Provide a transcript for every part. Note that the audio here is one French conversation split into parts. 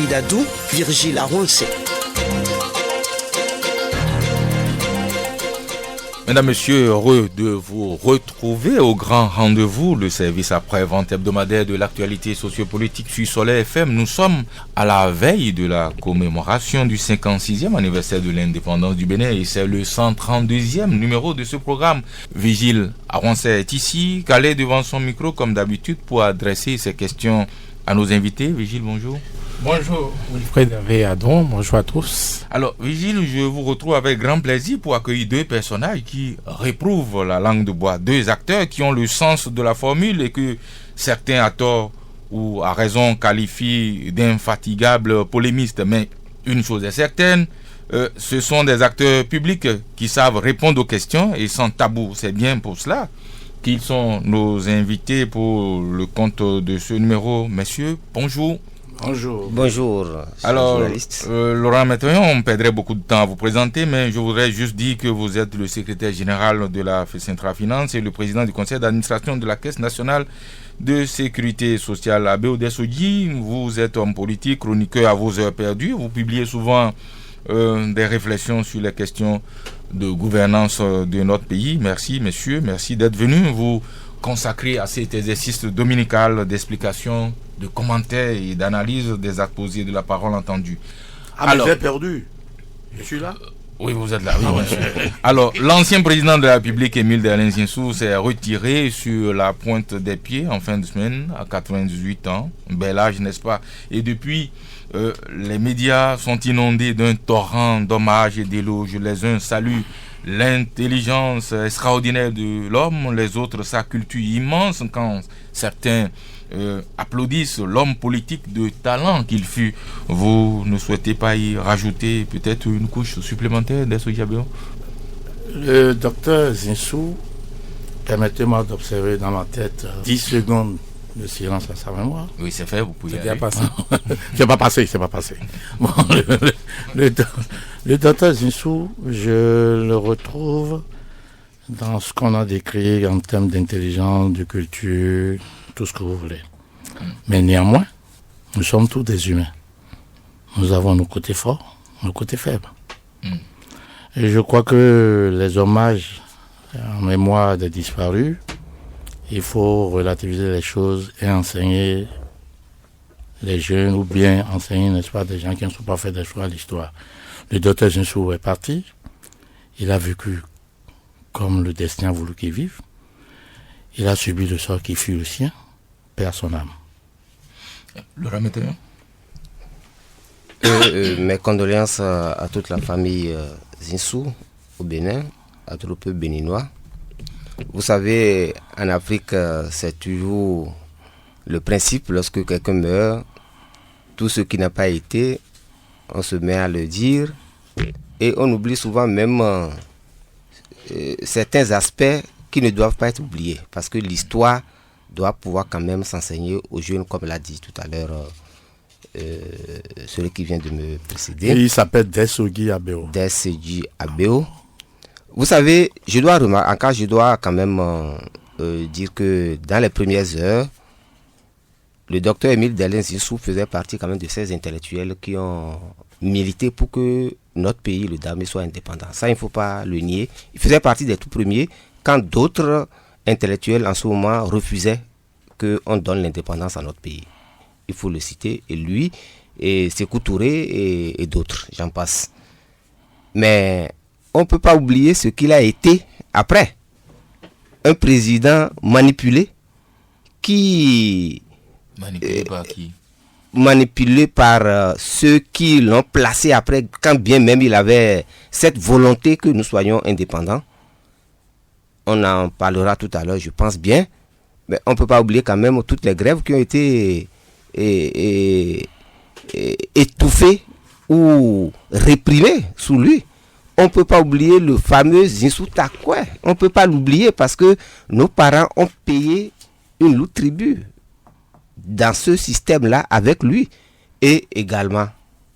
Dadou, Virgile Aronce. Mesdames, Messieurs, heureux de vous retrouver au grand rendez-vous, le service après-vente hebdomadaire de l'actualité sociopolitique sur Soleil FM. Nous sommes à la veille de la commémoration du 56e anniversaire de l'indépendance du Bénin et c'est le 132e numéro de ce programme. Vigile Aronce est ici, calé devant son micro comme d'habitude pour adresser ses questions à nos invités. Vigile, bonjour. Bonjour, Wilfred Adon, bonjour à tous. Alors, Vigile, je vous retrouve avec grand plaisir pour accueillir deux personnages qui réprouvent la langue de bois. Deux acteurs qui ont le sens de la formule et que certains à tort ou à raison qualifient d'infatigables polémistes. Mais une chose est certaine, ce sont des acteurs publics qui savent répondre aux questions et sans tabou. C'est bien pour cela qu'ils sont nos invités pour le compte de ce numéro. Messieurs, bonjour. Bonjour. Alors, Laurent Météon, on perdrait beaucoup de temps à vous présenter, mais je voudrais juste dire que vous êtes le secrétaire général de la Centra Finance et le président du conseil d'administration de la Caisse nationale de sécurité sociale. Abbé Odessoji, vous êtes homme politique, chroniqueur à vos heures perdues. Vous publiez souvent des réflexions sur les questions de gouvernance de notre pays. Merci, messieurs, merci d'être venus vous consacrer à cet exercice dominical d'explication, de commentaires et d'analyse des exposés de la parole entendue. Alors, j'ai perdu. Je suis là. Oui, vous êtes là. Oui, bien sûr. Alors, l'ancien président de la République, Émile Derlin Zinsou, s'est retiré sur la pointe des pieds en fin de semaine, à 98 ans. Un bel âge, n'est-ce pas? Et depuis, les médias sont inondés d'un torrent d'hommages et d'éloges. Les uns saluent l'intelligence extraordinaire de l'homme, les autres sa culture immense, quand certains applaudissent l'homme politique de talent qu'il fut. Vous ne souhaitez pas y rajouter peut-être une couche supplémentaire d'Essojiabéo? Le docteur Zinsou, permettez-moi d'observer dans ma tête 10 secondes de silence à sa mémoire. Oui, c'est fait, vous pouvez y aller. C'est pas passé. Bon, le docteur Zinsou, je le retrouve dans ce qu'on a décrit en termes d'intelligence, de culture, tout ce que vous voulez. Mais néanmoins, nous sommes tous des humains. Nous avons nos côtés forts, nos côtés faibles. Et je crois que les hommages en mémoire des disparus, il faut relativiser les choses et enseigner les jeunes ou bien enseigner, n'est-ce pas, des gens qui ne sont pas fait des choix à l'histoire. Le docteur Zinsou est parti. Il a vécu comme le destin a voulu qu'il vive. Il a subi le sort qui fut le sien, paix à son âme. Laurent Météon. Mes condoléances à toute la famille Zinsou au Bénin, à tout le peuple béninois. Vous savez, en Afrique, c'est toujours le principe, lorsque quelqu'un meurt, tout ce qui n'a pas été, on se met à le dire et on oublie souvent même certains aspects qui ne doivent pas être oubliés parce que l'histoire doit pouvoir quand même s'enseigner aux jeunes, comme l'a dit tout à l'heure celui qui vient de me précéder. Et il s'appelle Dessoji Abeo. Dessoji Abeo. Vous savez, je dois quand même dire que dans les premières heures, le docteur Émile Derlin Zinsou faisait partie quand même de ces intellectuels qui ont milité pour que notre pays, le Dahomey, soit indépendant. Ça, il ne faut pas le nier. Il faisait partie des tout premiers quand d'autres intellectuels en ce moment refusaient qu'on donne l'indépendance à notre pays. Il faut le citer, et lui, et Sékou Touré et d'autres, j'en passe. Mais on ne peut pas oublier ce qu'il a été après. Un président manipulé qui... Manipulé par qui? Manipulé par ceux qui l'ont placé après, quand bien même il avait cette volonté que nous soyons indépendants. On en parlera tout à l'heure, je pense bien. Mais on ne peut pas oublier quand même toutes les grèves qui ont été étouffées ou réprimées sous lui. On ne peut pas oublier le fameux Zinsou Takwe. On ne peut pas l'oublier parce que nos parents ont payé une lourde tribut dans ce système-là avec lui. Et également,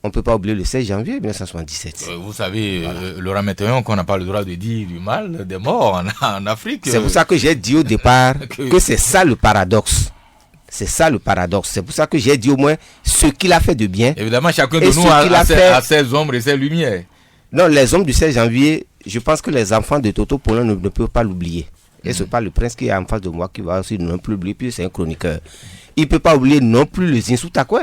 on ne peut pas oublier le 16 janvier 1977. Vous savez, Laurent Météon, qu'on n'a pas le droit de dire du mal des morts en Afrique. C'est pour ça que j'ai dit au départ que c'est ça le paradoxe. C'est ça le paradoxe. C'est pour ça que j'ai dit au moins ce qu'il a fait de bien. Évidemment, chacun de nous a ses ombres et ses lumières. Non, les hommes du 16 janvier, je pense que les enfants de Toto Poulain ne peuvent pas l'oublier. Et ce n'est pas le prince qui est en face de moi qui va aussi non plus l'oublier, puis c'est un chroniqueur. Il ne peut pas oublier non plus le Zinsou Takwe.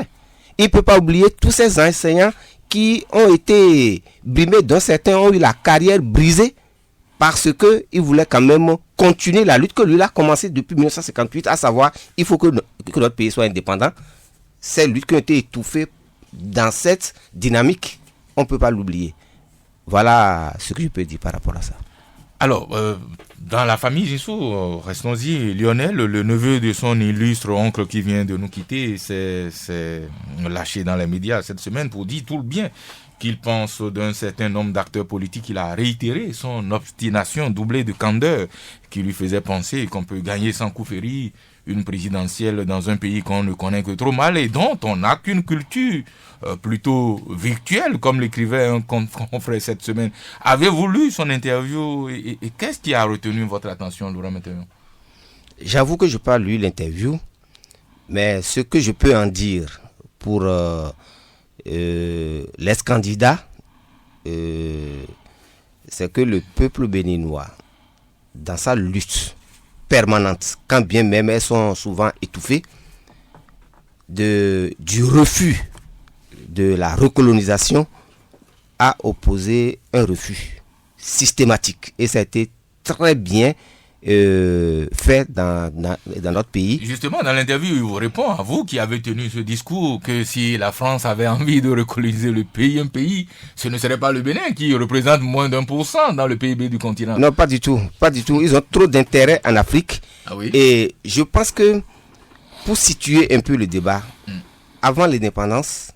Il ne peut pas oublier tous ces enseignants qui ont été brimés, dont certains ont eu la carrière brisée parce qu'ils voulaient quand même continuer la lutte que lui a commencé depuis 1958, à savoir il faut que notre pays soit indépendant. Ces luttes qui ont été étouffées dans cette dynamique, on ne peut pas l'oublier. Voilà ce que je peux dire par rapport à ça. Alors, dans la famille Zinsou, restons-y, Lionel, le neveu de son illustre oncle qui vient de nous quitter, s'est lâché dans les médias cette semaine pour dire tout le bien qu'il pense d'un certain nombre d'acteurs politiques. Il a réitéré son obstination doublée de candeur qui lui faisait penser qu'on peut gagner sans coup férir une présidentielle dans un pays qu'on ne connaît que trop mal et dont on n'a qu'une culture plutôt virtuelle, comme l'écrivait un confrère cette semaine. Avez-vous lu son interview et qu'est-ce qui a retenu votre attention, Laurent Maintenant? J'avoue que je n'ai pas lu l'interview, mais ce que je peux en dire pour l'ex-candidat, c'est que le peuple béninois, dans sa lutte permanente, quand bien même elles sont souvent étouffées, du refus de la recolonisation, a opposé un refus systématique. Et ça a été très bien fait dans notre pays. Justement, dans l'interview, il vous répond, à vous qui avez tenu ce discours, que si la France avait envie de recoloniser un pays, ce ne serait pas le Bénin qui représente moins d'1% dans le PIB du continent. Non, pas du tout. Ils ont trop d'intérêt en Afrique. Ah oui? Et je pense que pour situer un peu le débat, avant l'indépendance,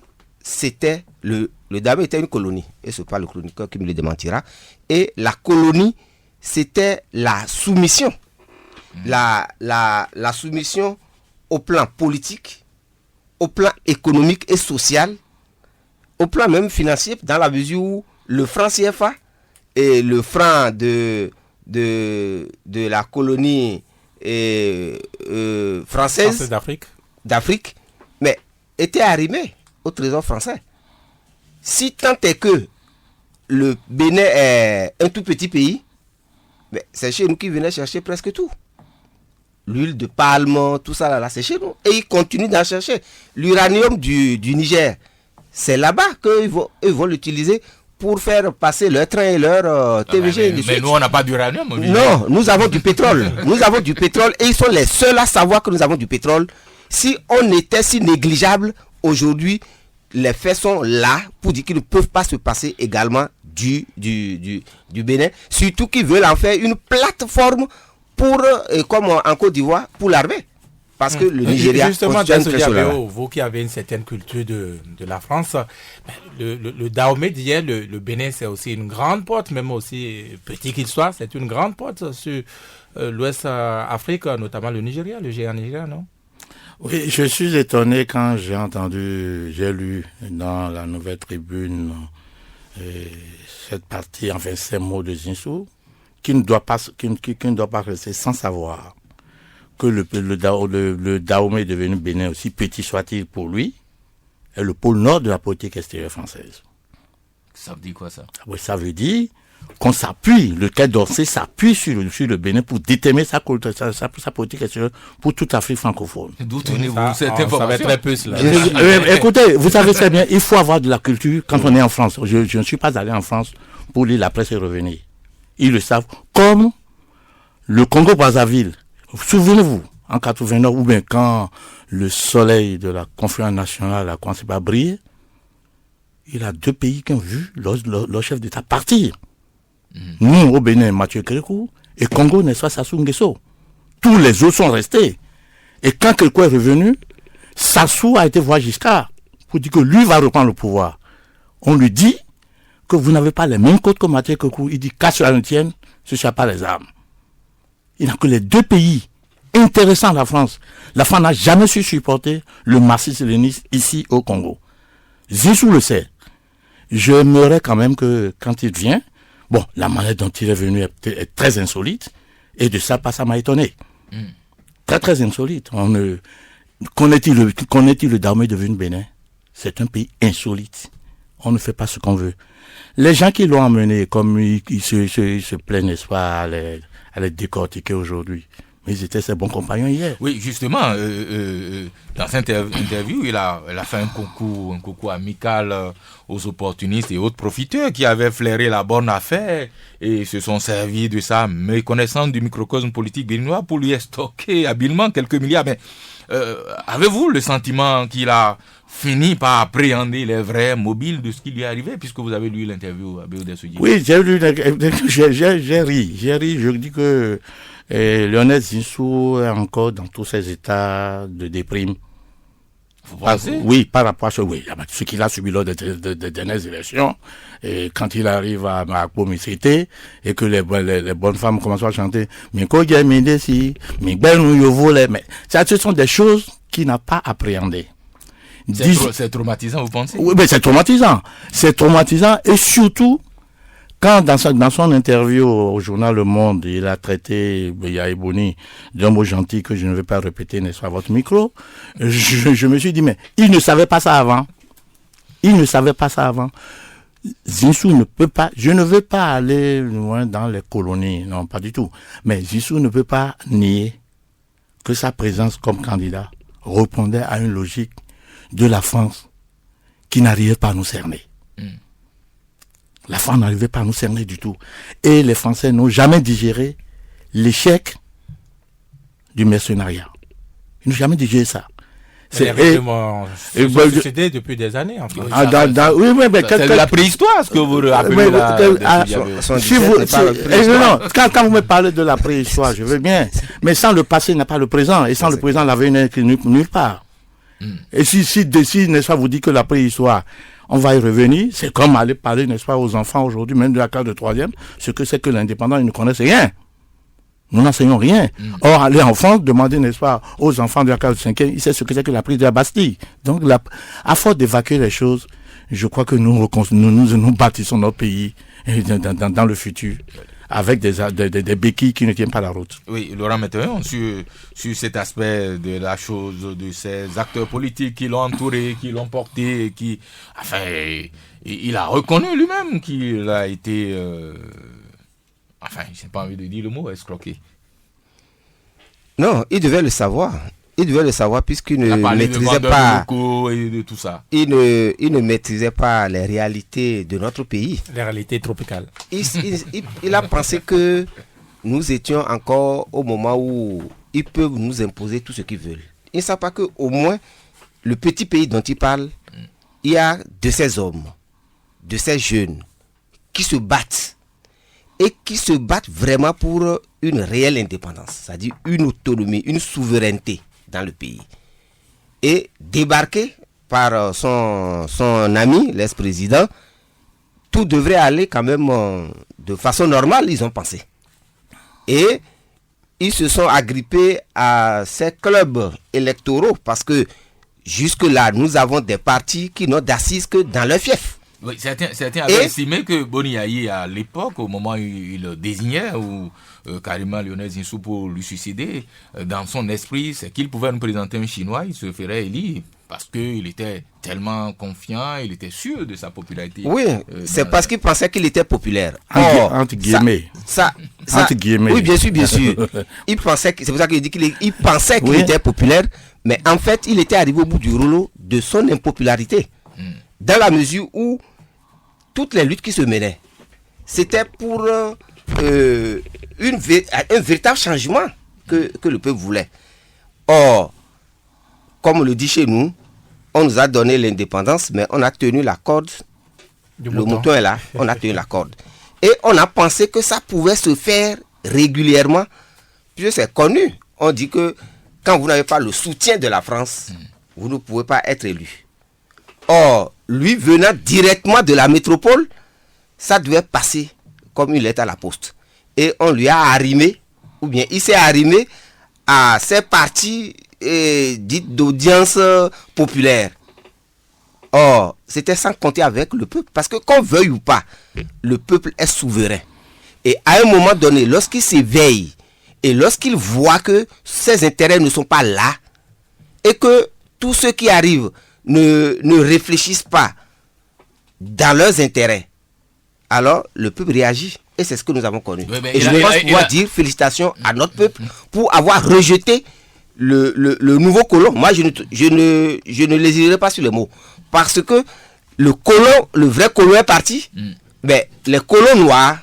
c'était le Dahomey était une colonie. Et ce n'est pas le chroniqueur qui me le démentira. Et la colonie, c'était la soumission. La soumission au plan politique, au plan économique et social, au plan même financier, dans la mesure où le franc CFA et le franc de la colonie française d'Afrique, mais étaient arrimés au trésor français. Si tant est que le Bénin est un tout petit pays, mais c'est chez nous qu'ils venaient chercher presque tout. L'huile de palme, tout ça là, c'est chez nous. Et ils continuent d'en chercher. L'uranium du Niger, c'est là-bas qu'ils vont l'utiliser pour faire passer leur train et leur TVG. Mais nous, on n'a pas d'uranium. Non, nous avons du pétrole. Nous avons du pétrole et ils sont les seuls à savoir que nous avons du pétrole. Si on était si négligeable, aujourd'hui, les faits sont là pour dire qu'ils ne peuvent pas se passer également du Bénin. Surtout qu'ils veulent en faire une plateforme pour, comme en Côte d'Ivoire, pour l'armée. Parce que le Nigeria... Justement, Diabéo, vous qui avez une certaine culture de la France, le Dahomey d'hier, le Bénin, c'est aussi une grande porte, même aussi petit qu'il soit, c'est une grande porte sur l'Ouest Afrique, notamment le Nigeria, le géant Nigeria, non? Oui, je suis étonné quand j'ai lu dans la Nouvelle Tribune cette partie, enfin ces mots de Zinsou, qui ne doit pas rester sans savoir que le Dahomey est devenu Bénin, aussi petit soit-il pour lui, est le pôle nord de la politique extérieure française. Ça veut dire quoi ça? Oui, ça veut dire qu'on s'appuie, le Quai d'Orsay s'appuie sur le Bénin pour déterminer sa politique extérieure pour toute l'Afrique francophone. D'où tenez-vous cette information? Ça va être très peu cela. Écoutez, vous savez très bien, il faut avoir de la culture quand on est en France. Je ne suis pas allé en France pour lire la presse et revenir. Ils le savent. Comme le Congo-Brazzaville. Souvenez-vous, en 89, ou bien quand le soleil de la conférence nationale a commencé à briller, il y a 2 pays qui ont vu leur chef d'État partir. Nous, au Bénin, Mathieu Kérékou, et Congo, n'est-ce pas, Sassou Nguesso. Tous les autres sont restés. Et quand quelqu'un est revenu, Sassou a été voir Giscard pour dire que lui va reprendre le pouvoir. On lui dit que vous n'avez pas les mêmes codes que Mathieu Kérékou. Il dit qu'à cela ne tienne, ce ne soit pas les armes. Il n'y a que les 2 pays intéressants de la France. La France n'a jamais su supporter le marxisme-léninisme ici au Congo. Zinsou le sait. J'aimerais quand même que, quand il vient, bon, la manière dont il est venu est très insolite, et de ça, ça m'a étonné. Très, très insolite. Connaît-il le Dahomey devenu Bénin? C'est un pays insolite. On ne fait pas ce qu'on veut. Les gens qui l'ont emmené, comme ils se plaignent, n'est-ce pas, à les décortiquer aujourd'hui. Mais ils étaient ses bons compagnons hier. Oui, justement, dans cette interview, il a fait un concours amical aux opportunistes et autres profiteurs qui avaient flairé la bonne affaire et se sont servis de sa méconnaissance du microcosme politique béninois pour lui stocker habilement quelques milliards. Mais avez-vous le sentiment qu'il a fini par appréhender les vrais mobiles de ce qui lui est arrivé, puisque vous avez lu l'interview à Béodé Soudi? Oui, j'ai lu, j'ai ri. Je dis que Lionel Zinsou est encore dans tous ses états de déprime. Vous pensez? Oui, par rapport à ce qu'il a subi lors des dernières élections, et quand il arrive à Pomicité, et que les bonnes femmes commencent à chanter, mais ce sont des choses qu'il n'a pas appréhendées. C'est traumatisant, vous pensez? Oui, mais c'est traumatisant. C'est traumatisant, et surtout, quand dans son interview au journal Le Monde, il a traité Yahya Boni d'un mot gentil que je ne vais pas répéter, n'est-ce pas, à votre micro, je me suis dit, mais il ne savait pas ça avant. Zinsou ne peut pas, je ne veux pas aller loin dans les colonies, non, pas du tout. Mais Zinsou ne peut pas nier que sa présence comme candidat répondait à une logique de la France qui n'arrivait pas à nous cerner. La France n'arrivait pas à nous cerner du tout. Et les Français n'ont jamais digéré l'échec du mercenariat. Ils n'ont jamais digéré ça. C'est succédé depuis des années. C'est de la préhistoire, ce que vous rappelez quand vous me parlez de la préhistoire, je veux bien. Mais sans le passé, il n'y a pas le présent. Et sans le présent, l'avenir n'est nulle part. Et si n'est-ce pas, vous dites que la préhistoire, on va y revenir, c'est comme aller parler, n'est-ce pas, aux enfants aujourd'hui, même de la classe de 3e, ce que c'est que l'indépendance, ils ne connaissent rien. Nous n'enseignons rien. Or, aller en France, demander, n'est-ce pas, aux enfants de la classe de 5e, ils savent ce que c'est que la prise de la Bastille. Donc, à force d'évacuer les choses, je crois que nous bâtissons notre pays dans le futur, avec des béquilles qui ne tiennent pas la route. Oui, Laurent Metteon, sur cet aspect de la chose, de ces acteurs politiques qui l'ont entouré, qui l'ont porté, il a reconnu lui-même qu'il a été, je n'ai pas envie de dire le mot, escroqué. Non, il devait le savoir. Il devait le savoir puisqu'il ne maîtrisait pas et de tout ça. Il ne maîtrisait pas les réalités de notre pays. Les réalités tropicales. Il a pensé que nous étions encore au moment où ils peuvent nous imposer tout ce qu'ils veulent. Il ne sait pas qu'au moins, le petit pays dont il parle, il y a de ces hommes, de ces jeunes qui se battent et qui se battent vraiment pour une réelle indépendance, c'est-à-dire une autonomie, une souveraineté dans le pays. Et débarqué par son ami, l'ex-président, tout devrait aller quand même de façon normale, ils ont pensé. Et ils se sont agrippés à ces clubs électoraux parce que jusque-là, nous avons des partis qui n'ont d'assises que dans leur fief. Oui, certains avaient estimé que Boni Yayi, à l'époque, au moment où il le désignait, ou carrément Lionel Zinsou pour lui suicider, dans son esprit, c'est qu'il pouvait nous présenter un Chinois, il se ferait élire, parce qu'il était tellement confiant, il était sûr de sa popularité. Oui, c'est parce qu'il pensait qu'il était populaire. Entre guillemets. Entre guillemets. Oui, bien sûr. Il pensait c'est pour ça qu'il dit qu'il pensait qu'il était populaire, mais en fait, il était arrivé au bout du rouleau de son impopularité. Dans la mesure où toutes les luttes qui se menaient, c'était pour un véritable changement que le peuple voulait. Or, comme on le dit chez nous, on nous a donné l'indépendance, mais on a tenu la corde. Le mouton est là, on a tenu la corde. Et on a pensé que ça pouvait se faire régulièrement, puisque c'est connu. On dit que quand vous n'avez pas le soutien de la France, vous ne pouvez pas être élu. Or, lui venant directement de la métropole, ça devait passer comme une lettre à la poste. Et on lui a arrimé, ou bien il s'est arrimé à ces partis dites d'audience populaire. Or, c'était sans compter avec le peuple, parce que qu'on veuille ou pas, le peuple est souverain. Et à un moment donné, lorsqu'il s'éveille, et lorsqu'il voit que ses intérêts ne sont pas là, et que tous ceux qui arrivent ne réfléchissent pas dans leurs intérêts, alors le peuple réagit. Et c'est ce que nous avons connu. Et je pense pouvoir dire félicitations à notre peuple pour avoir rejeté le nouveau colon. Moi, je ne lésinerai pas sur les mots. Parce que le vrai colon est parti. Mais les colons noirs,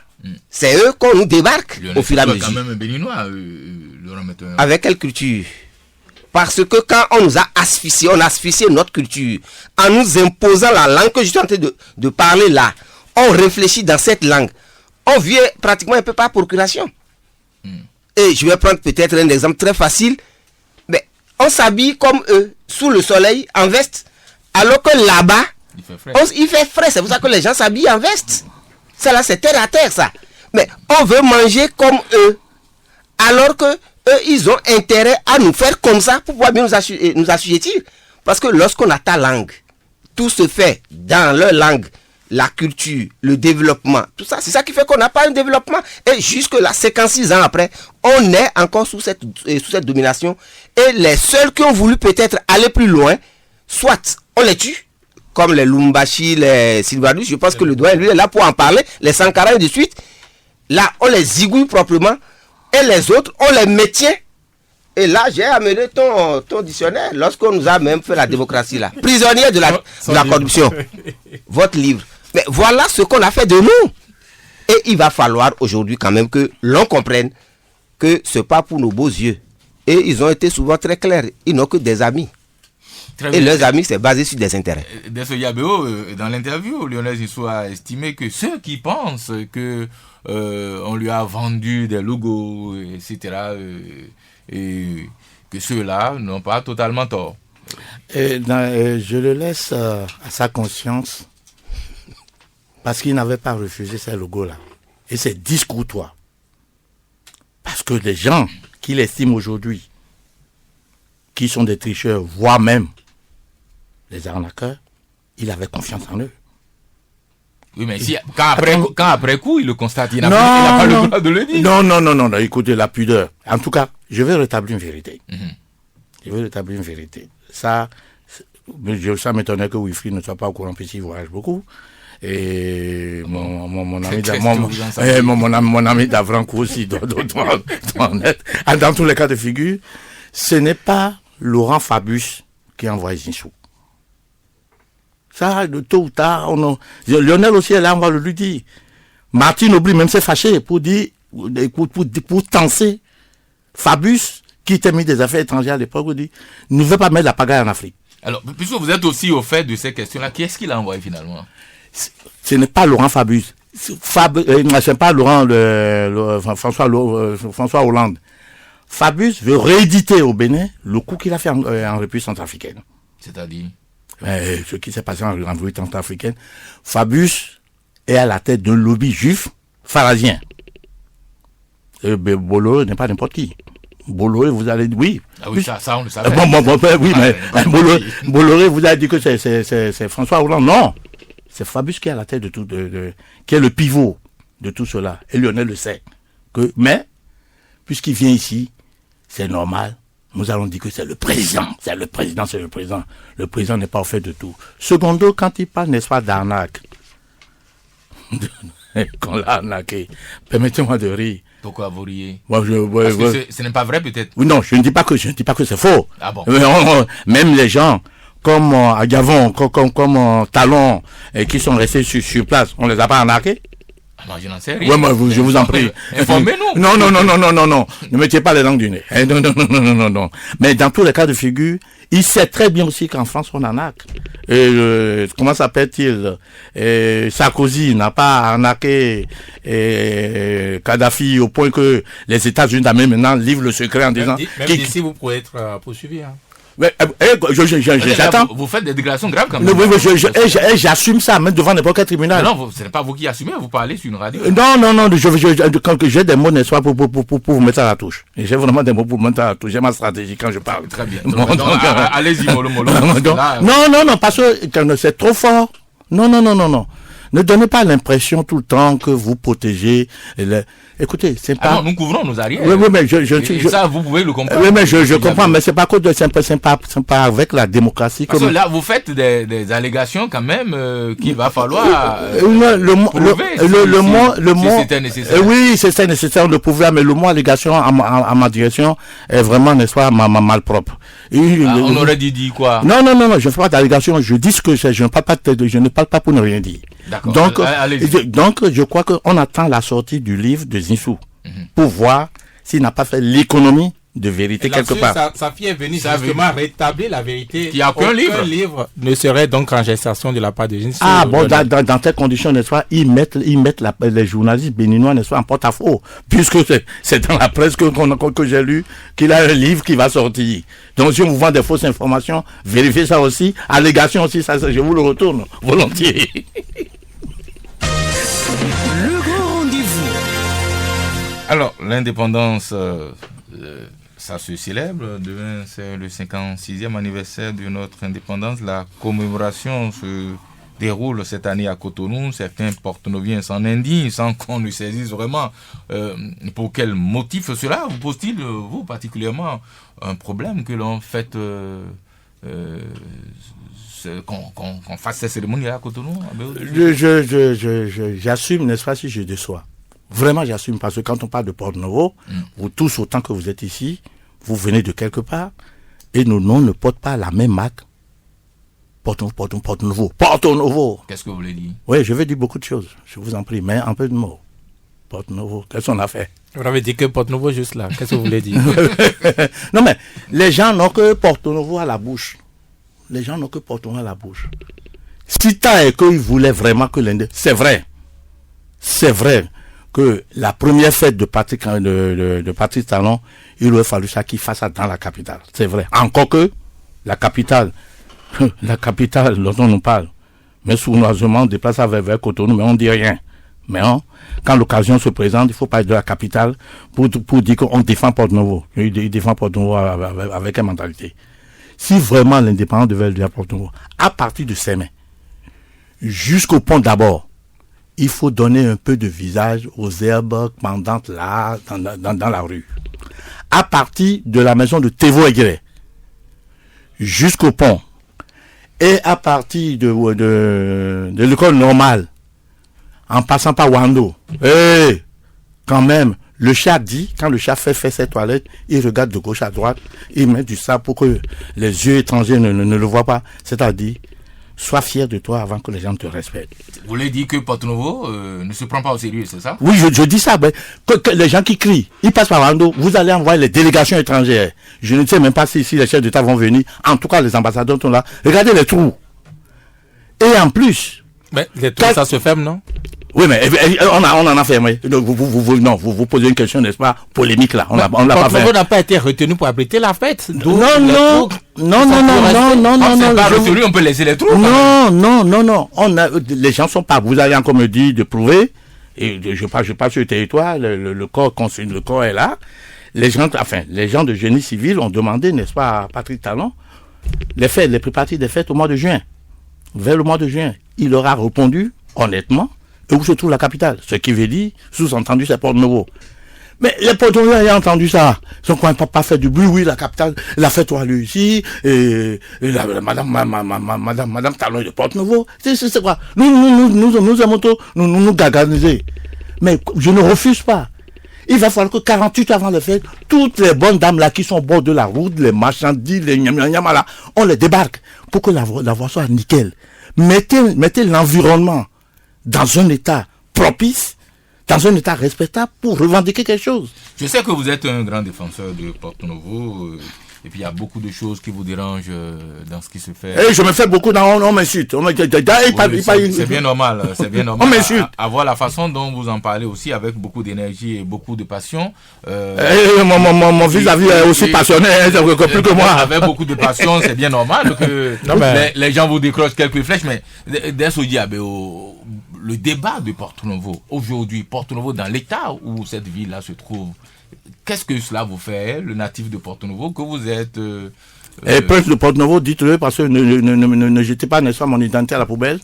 c'est eux qu'on nous débarque au fur et à mesure. Quand même un béninois, avec quelle culture? Parce que quand on nous a asphyxié, on a asphyxié notre culture en nous imposant la langue que je suis en train de parler là. On réfléchit dans cette langue. On vient pratiquement un peu par procuration. Et je vais prendre peut-être un exemple très facile. Mais on s'habille comme eux, sous le soleil, en veste. Alors que là-bas, il fait frais. C'est pour ça que les gens s'habillent en veste. Ça là, c'est terre à terre, ça. Mais on veut manger comme eux. Alors que eux, ils ont intérêt à nous faire comme ça pour pouvoir bien nous assujettir. Parce que lorsqu'on a ta langue, tout se fait dans leur langue. La culture, le développement, tout ça, c'est ça qui fait qu'on n'a pas un développement. Et jusque là, 56 ans après, on est encore sous cette domination. Et les seuls qui ont voulu peut-être aller plus loin, soit on les tue, comme les Lumbashi, les Silvadus, je pense que le doyen, lui, est là pour en parler, les Sankara et de suite. Là, on les zigouille proprement. Et les autres, on les maintient. Et là, j'ai amené ton dictionnaire, lorsqu'on nous a même fait la démocratie là. Prisonnier de la corruption. Votre livre. Mais voilà ce qu'on a fait de nous. Et il va falloir aujourd'hui quand même que l'on comprenne que ce n'est pas pour nos beaux yeux. Et ils ont été souvent très clairs. Ils n'ont que des amis. Et leurs amis, c'est basé sur des intérêts. Desso Yabeo, dans l'interview, Lionel Zinsou a estimé que ceux qui pensent que on lui a vendu des logos, etc., et que ceux-là n'ont pas totalement tort. Je le laisse à sa conscience. Parce qu'il n'avait pas refusé ces logos-là. Et c'est discourtois. Parce que les gens qu'il estime aujourd'hui, qui sont des tricheurs, voire même les arnaqueurs, il avait confiance en eux. Oui, mais si, quand après coup, il le constate, il n'a pas le droit de le dire. Non, écoutez, la pudeur. En tout cas, je vais rétablir une vérité. Je vais rétablir une vérité. Ça m'étonnerait que Wilfried ne soit pas au courant, puisqu'il voyage beaucoup. Et mon ami Davranco aussi doit en être. Dans tous les cas de figure, ce n'est pas Laurent Fabius qui envoie Zinsou. Ça, de tôt ou tard, Lionel aussi est là, on va le lui dire. Martine Aubry même s'est fâché pour dire, pour tenser Fabius, qui était ministre des Affaires étrangères à l'époque, dit, ne veut pas mettre la pagaille en Afrique. Alors, puisque vous êtes aussi au fait de ces questions-là, qui est-ce qu'il a envoyé finalement? Ce n'est pas Laurent Fabius. C'est pas François Hollande. Fabius veut rééditer au Bénin le coup qu'il a fait en République centrafricaine. C'est-à-dire ce qui s'est passé en République centrafricaine. Fabius est à la tête d'un lobby juif pharasien. Bolloré n'est pas n'importe qui. Bolloré, vous allez dire oui. Ah oui, ça on le savait. Oui, mais Bolloré vous a dit que c'est François Hollande. Non, c'est Fabius qui est à la tête de tout, qui est le pivot de tout cela. Et Lionel le sait. Mais, puisqu'il vient ici, c'est normal. Nous allons dire que c'est le président. Le président n'est pas au fait de tout. Secondo, quand il parle, n'est-ce pas, d'arnaque, qu'on l'a arnaqué, permettez-moi de rire. Pourquoi vous riez? Parce que ce n'est pas vrai peut-être. Oui, non, je ne dis pas que c'est faux. Ah bon? Même les gens comme à Gavon, comme Talon, qui sont restés sur place, on les a pas arnaqués? Non, je n'en sais rien. Je vous en prie. Informez-nous. Non. Ne mettez pas les langues du nez. Non. Mais dans tous les cas de figure, il sait très bien aussi qu'en France, on arnaque. Comment s'appelle-t-il? Sarkozy n'a pas arnaqué Kadhafi au point que les États-Unis d'Amérique maintenant livrent le secret en disant... Même d'ici, vous pourrez être poursuivi. Hein. J'attends. Vous faites des déclarations graves quand même. J'assume ça, même devant n'importe quel tribunal. Non, ce n'est pas vous qui assumez, vous parlez sur une radio. Non, quand j'ai des mots, n'est-ce pas, pour vous mettre à la touche. J'ai vraiment des mots pour vous mettre à la touche. J'ai ma stratégie quand je parle. Très bien. Allez-y, mollo. Non, parce que c'est trop fort. Non. Ne donnez pas l'impression tout le temps que vous protégez. Écoutez, c'est pas... Ah non, nous couvrons nos arrières. Oui, mais ça, vous pouvez le comprendre. Oui, mais je comprends, mais c'est pas cause de c'est pas avec la démocratie. Parce que là, vous faites des allégations quand même qu'il va falloir si c'était nécessaire. Oui, c'est nécessaire de prouver, mais le mot allégation à ma direction est vraiment, n'est-ce pas, mal propre. On aurait dit quoi? Non, je ne fais pas d'allégation, je dis ce que je ne parle pas pour ne rien dire. D'accord. Donc, je crois qu'on attend la sortie du livre de Zinsou pour voir s'il n'a pas fait l'économie de vérité quelque part. Sa fille est venue justement rétablir la vérité. Il n'y a aucun livre ne serait donc en gestation de la part de Zinsou. Ah bon, dans telles conditions, n'est-ce pas, ils mettent les journalistes béninois, n'est-ce pas, en porte-à-faux, puisque c'est dans la presse que j'ai lu qu'il a un livre qui va sortir. Donc si on vous vend des fausses informations, vérifiez ça aussi, allégation aussi, ça, je vous le retourne volontiers. Le grand rendez-vous. Alors, l'indépendance, ça se célèbre. Demain, c'est le 56e anniversaire de notre indépendance. La commémoration se déroule cette année à Cotonou. Certains porte-noviens s'en indignent sans qu'on ne saisisse vraiment pour quel motif cela vous pose-t-il, vous particulièrement, un problème que l'on fête qu'on fasse ces cérémonies à Cotonou? J'assume, n'est-ce pas, si je déçois. Vraiment, j'assume, parce que quand on parle de Porto-Novo, vous tous, autant que vous êtes ici, vous venez de quelque part, et nos noms ne portent pas la même marque. Porto-Novo. Qu'est-ce que vous voulez dire? Oui, je vais dire beaucoup de choses, je vous en prie, mais un peu de mots. Porto-Novo, qu'est-ce qu'on a fait? Vous avez dit que Porto-Novo juste là, qu'est-ce que vous voulez dire? Non, mais les gens n'ont que Porto-Novo à la bouche. Les gens n'ont que Porto-Novo à la bouche. Si tant est qu'ils voulaient vraiment que c'est vrai que la première fête de Patrice Talon, il aurait fallu ça qu'il fasse ça dans la capitale. C'est vrai. Encore que la capitale dont on nous parle, mais sournoisement on déplace vers Cotonou, mais on ne dit rien. Mais quand l'occasion se présente, il ne faut pas être de la capitale pour dire qu'on défend Porto-Novo. Il défend Porto-Novo avec une mentalité. Si vraiment l'indépendance devait le dire à Porto-Novo, à partir de ses mains, jusqu'au pont d'abord, il faut donner un peu de visage aux herbes pendantes là, dans la rue. À partir de la maison de Thévo Aigueret, jusqu'au pont, et à partir de l'école normale, en passant par Wando, quand même, le chat dit, quand le chat fait ses toilettes, il regarde de gauche à droite, il met du sable pour que les yeux étrangers ne le voient pas. C'est-à-dire, sois fier de toi avant que les gens te respectent. Vous voulez dire que Porto-Novo ne se prend pas au sérieux, c'est ça? Oui, je dis ça. Que les gens qui crient, ils passent par Wando, vous allez envoyer les délégations étrangères. Je ne sais même pas si les chefs d'État vont venir. En tout cas, les ambassadeurs sont là. Regardez les trous. Et en plus... Mais les trous, ça se ferme, non? Oui, mais on en a fermé. Donc, vous posez une question, n'est-ce pas, polémique là. On l'a pas fait. N'a pas été retenu pour abriter la fête. Non. C'est pas retenu, on peut laisser les trous. Non. Les gens sont pas. Vous allez encore me dire de prouver. Et je passe sur le territoire. Le corps est là. Les gens de génie civil ont demandé, n'est-ce pas, à Patrice Talon, les préparatifs des fêtes au mois de juin. Vers le mois de juin, il leur a répondu honnêtement. Et où se trouve la capitale? Ce qui veut dire, sous-entendu, c'est Porto-Novo. Mais les Porto-Novo ont entendu ça. Ils ont quand même pas fait du bruit. Oui, la capitale, la fête aura lieu ici. Et Madame Talon de Porto-Novo. C'est quoi? Nous aimons tout, nous garganiser. Mais je ne refuse pas. Il va falloir que 48 avant les fêtes, toutes les bonnes dames là qui sont au bord de la route, les marchandises, les nyama là, on les débarque pour que la voie soit nickel. Mettez l'environnement dans un état propice, dans un état respectable pour revendiquer quelque chose. Je sais que vous êtes un grand défenseur de Porto-Novo, et puis il y a beaucoup de choses qui vous dérangent dans ce qui se fait. Et je me fais beaucoup on m'insulte. C'est bien normal, c'est bien normal. On m'insulte. À voir la façon dont vous en parlez aussi avec beaucoup d'énergie et beaucoup de passion. Mon vis-à-vis est aussi passionné, plus que moi. Avec beaucoup de passion, c'est bien normal que les gens vous décrochent quelques flèches, mais dès ce diable, le débat de Porto-Novo, aujourd'hui, Porto-Novo dans l'état où cette ville-là se trouve, qu'est-ce que cela vous fait, le natif de Porto-Novo, que vous êtes... Prince de Porto-Novo, dites-le, parce que ne jetez pas, n'est-ce pas, mon identité à la poubelle.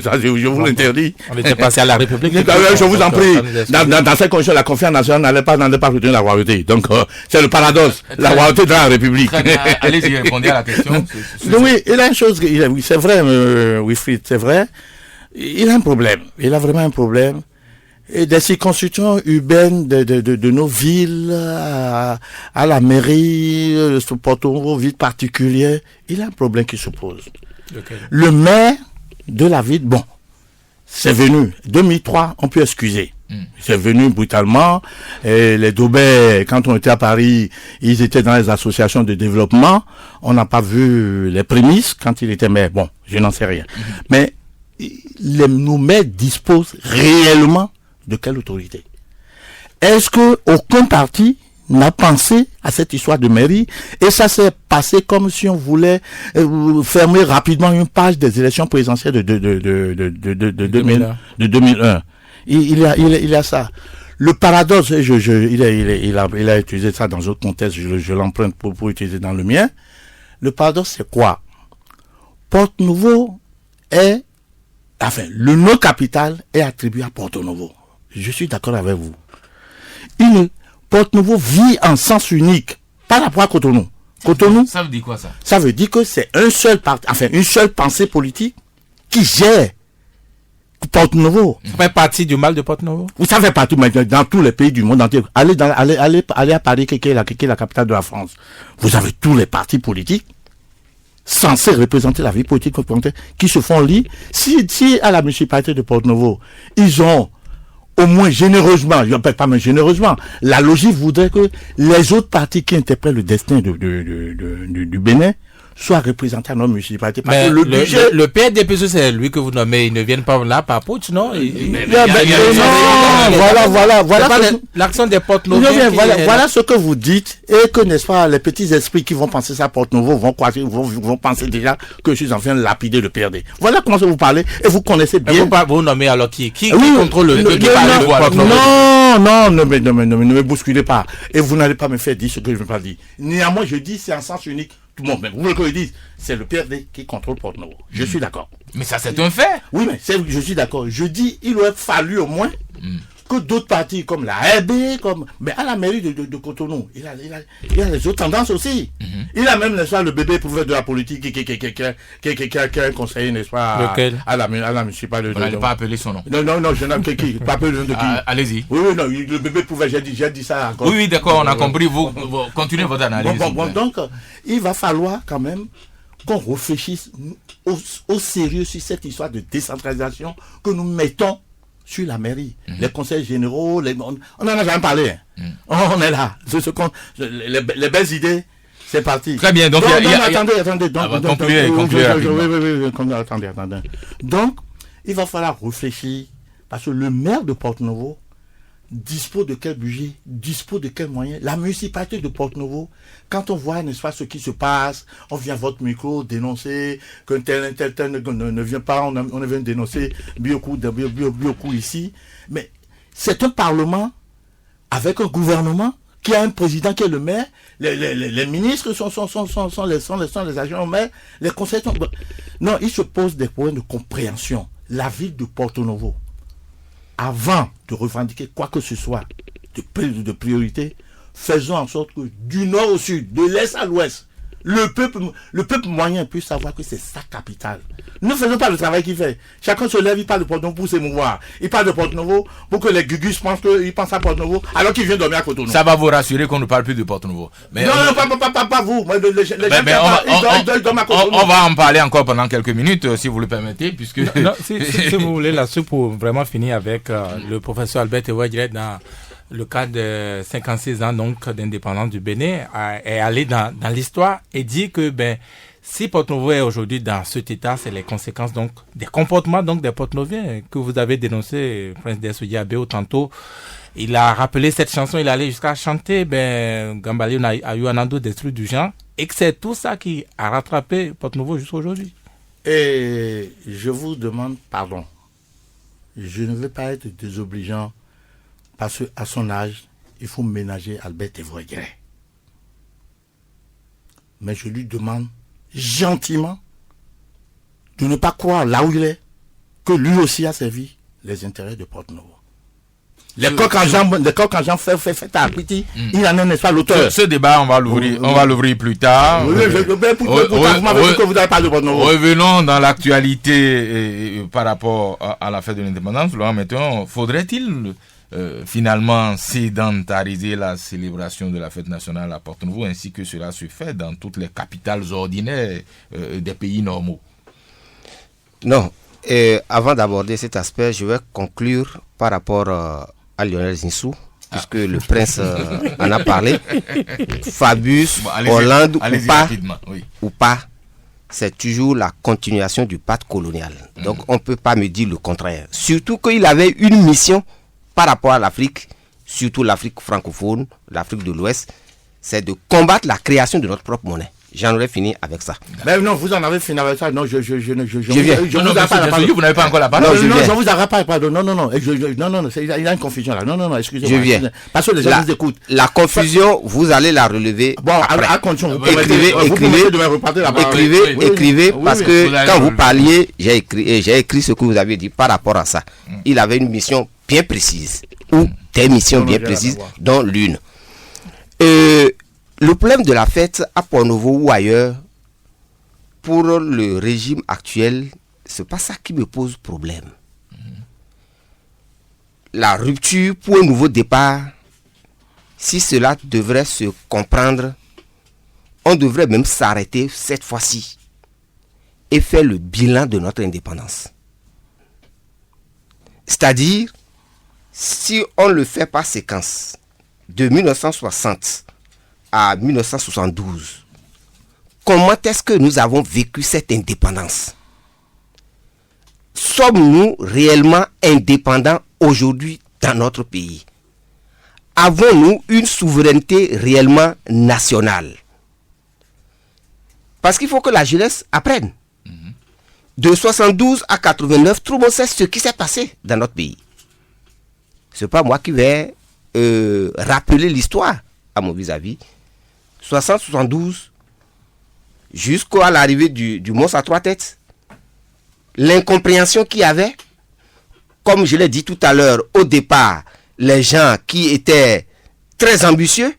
Ça, je vous l'interdis. On était passé à la République. Je vous en prie. Dans cette condition, la confiance nationale n'allait pas retenir la royauté. Donc, c'est le paradoxe. La royauté dans la République. Allez-y, répondez à la question. Oui, il a une chose, oui, c'est vrai, Wilfried, c'est vrai. Il a un problème. Il a vraiment un problème. Et des circonscriptions urbaines de nos villes, à la mairie, ce Porto-Novo, ville particulière, il a un problème qui se pose. Okay. Le maire de la ville, bon, c'est venu. 2003, on peut excuser. C'est venu brutalement. Et les Daubert, quand on était à Paris, ils étaient dans les associations de développement. On n'a pas vu les prémices quand il était maire. Bon, je n'en sais rien. Mais nos maires disposent réellement de quelle autorité? Est-ce que aucun parti n'a pensé à cette histoire de mairie et ça s'est passé comme si on voulait fermer rapidement une page des élections présidentielles de 2001. Il y a ça. Le paradoxe, il a utilisé ça dans d'autres contextes, je l'emprunte pour utiliser dans le mien. Le paradoxe, c'est quoi? Porto-Novo le nom capital est attribué à Porto-Novo. Je suis d'accord avec vous. Porto-Novo vit en sens unique par rapport à Cotonou. Cotonou. Ça veut dire quoi ça? Ça veut dire que c'est une seule pensée politique qui gère Porto-Novo. Ça fait partie du mal de Porto-Novo? Ça fait partie maintenant dans tous les pays du monde entier. Allez à Paris, qui est la capitale de la France. Vous avez tous les partis politiques censés représenter la vie politique qui se font lire. Si à la municipalité de Porto-Novo, ils ont au moins généreusement, je ne peux pas mais généreusement, la logique voudrait que les autres partis qui interprètent le destin du Bénin soient représentés dans nos municipalités. Parce que le PDPC, c'est lui que vous nommez, ils ne viennent pas là par putsch, non? Voilà. L'action des Porto-Novo. Voilà ce que vous dites, et que, n'est-ce pas, les petits esprits qui vont penser ça à Porto-Novo vont penser déjà que je suis en train de lapider le PRD. Voilà comment vous parlez, et vous connaissez bien. Vous nommez alors qui contrôle le Porto-Novo? Non, ne me bousculez pas. Et vous n'allez pas me faire dire ce que je ne veux pas dire. Néanmoins, je dis, c'est en sens unique. Bon, mais vous voulez que je dise, c'est le PRD qui contrôle Porto-Novo. Je suis d'accord. Mais ça, c'est un fait. Oui, mais je suis d'accord. Je dis, il aurait fallu au moins que d'autres partis comme la RB, mais à la mairie de Cotonou, il a les autres tendances aussi. Il a même, n'est-ce pas, le bébé éprouvé de la politique qui est un conseiller, n'est-ce pas, à la municipalité. Vous n'allez pas appeler son nom. Non, je n'ai qui. Pas appeler le nom de qui. Allez-y. Oui, non, le bébé éprouvé, j'ai dit ça encore. Oui, d'accord, on a compris. Vous continuez votre analyse. Donc, il va falloir quand même qu'on réfléchisse au sérieux sur cette histoire de décentralisation que nous mettons sur la mairie, les conseils généraux, on en a jamais parlé. On est là. Les belles idées, c'est parti. Très bien. Donc, attendez. Attendez. Donc, il va falloir réfléchir parce que le maire de Porto-Novo dispose de quel budget, dispose de quels moyens. La municipalité de Porto-Novo, quand on voit, n'est-ce pas, ce qui se passe, on vient à votre micro dénoncer que tel ne vient pas, on vient dénoncer Biokou ici. Mais c'est un parlement avec un gouvernement qui a un président qui est le maire, les ministres sont les agents au maire, les conseillers sont... Non, il se pose des problèmes de compréhension. La ville de Porto-Novo, avant de revendiquer quoi que ce soit de priorité, faisons en sorte que du nord au sud, de l'est à l'ouest, le peuple moyen puisse savoir que c'est sa capitale. Ne faisons pas le travail qu'il fait. Chacun se lève, il parle de Porto-Novo pour s'émouvoir. Il parle de Porto-Novo pour que les gugus pensent qu'il pense à Porto-Novo alors qu'il vient dormir à Cotonou. Ça va vous rassurer qu'on ne parle plus de Porto-Novo. Non, pas vous. Les gens ils dorment à Cotonou. On va en parler encore pendant quelques minutes, si vous le permettez, puisque... Non, si vous voulez, là-dessus, pour vraiment finir avec le professeur Albert Ewadjret dans le cas de 56 ans donc d'indépendance du Bénin, est allé dans l'histoire et dit que si Porto-Novo est aujourd'hui dans cet état, c'est les conséquences donc des comportements donc des Porto-Noviens que vous avez dénoncé, Prince Dessoudia Abéo tantôt. Il a rappelé cette chanson, il allait jusqu'à chanter Gambale a eu un ando des trucs du genre, et que c'est tout ça qui a rattrapé Porto-Novo jusqu'à aujourd'hui. Et je vous demande pardon. Je ne veux pas être désobligeant parce qu'à son âge, il faut ménager Albert Ewadjret. Mais je lui demande gentiment de ne pas croire là où il est que lui aussi a servi les intérêts de Porto-Novo. Les coqs en Jean fait à Piti, il en est, n'est-ce pas, l'auteur. Ce débat, on va l'ouvrir plus tard. Revenons dans l'actualité par rapport à la fête de l'indépendance. Maintenant, faudrait-il finalement sédentariser la célébration de la fête nationale à Porto-Novo ainsi que cela se fait dans toutes les capitales ordinaires des pays normaux? Non. Avant d'aborder cet aspect, je vais conclure par rapport à Lionel Zinsou, puisque le prince en a parlé. Fabius, Hollande ou pas, c'est toujours la continuation du pacte colonial. Donc on ne peut pas me dire le contraire. Surtout qu'il avait une mission par rapport à l'Afrique, surtout l'Afrique francophone, l'Afrique de l'Ouest, c'est de combattre la création de notre propre monnaie. J'en aurais fini avec ça. Mais non, vous en avez fini avec ça. Non, je viens. Vous n'avez pas encore la parole. Non, je vous arrête pas. Pardon. Non, il y a une confusion là. Non, excusez-moi. Je viens. Parce que les gens vous écoutent. La confusion, vous allez la relever. Bon, à condition. Écrivez, parce que quand vous parliez, j'ai écrit ce que vous avez dit par rapport à ça. Il avait une mission bien précise, ou des missions bien précises, dont l'une. Le problème de la fête à Porto-Novo ou ailleurs, pour le régime actuel, c'est pas ça qui me pose problème. La rupture pour un nouveau départ, si cela devrait se comprendre, on devrait même s'arrêter cette fois-ci et faire le bilan de notre indépendance. C'est-à-dire, si on le fait par séquence, de 1960 à 1972, comment est-ce que nous avons vécu cette indépendance? Sommes-nous réellement indépendants aujourd'hui dans notre pays? Avons-nous une souveraineté réellement nationale? Parce qu'il faut que la jeunesse apprenne. De 72 à 89, tout le monde sait ce qui s'est passé dans notre pays. Ce n'est pas moi qui vais rappeler l'histoire à mon vis-à-vis. 60-72, jusqu'à l'arrivée du monstre à 3 têtes, l'incompréhension qu'il y avait, comme je l'ai dit tout à l'heure, au départ, les gens qui étaient très ambitieux,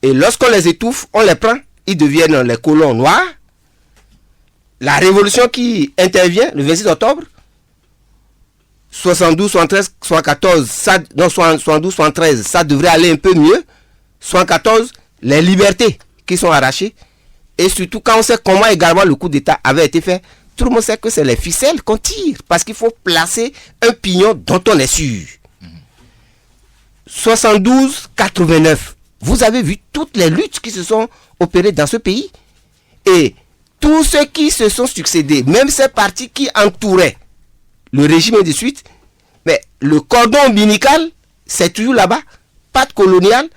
et lorsqu'on les étouffe, on les prend, ils deviennent les colons noirs. La révolution qui intervient le 26 octobre, 72, 73, 74, 72, 73, ça devrait aller un peu mieux. 74, les libertés qui sont arrachées. Et surtout quand on sait comment également le coup d'État avait été fait, tout le monde sait que c'est les ficelles qu'on tire. Parce qu'il faut placer un pignon dont on est sûr. 72, 89, vous avez vu toutes les luttes qui se sont opérées dans ce pays. Et tous ceux qui se sont succédés, même ces partis qui entouraient le régime et de suite, mais le cordon ombilical, c'est toujours là-bas, pas de colonial.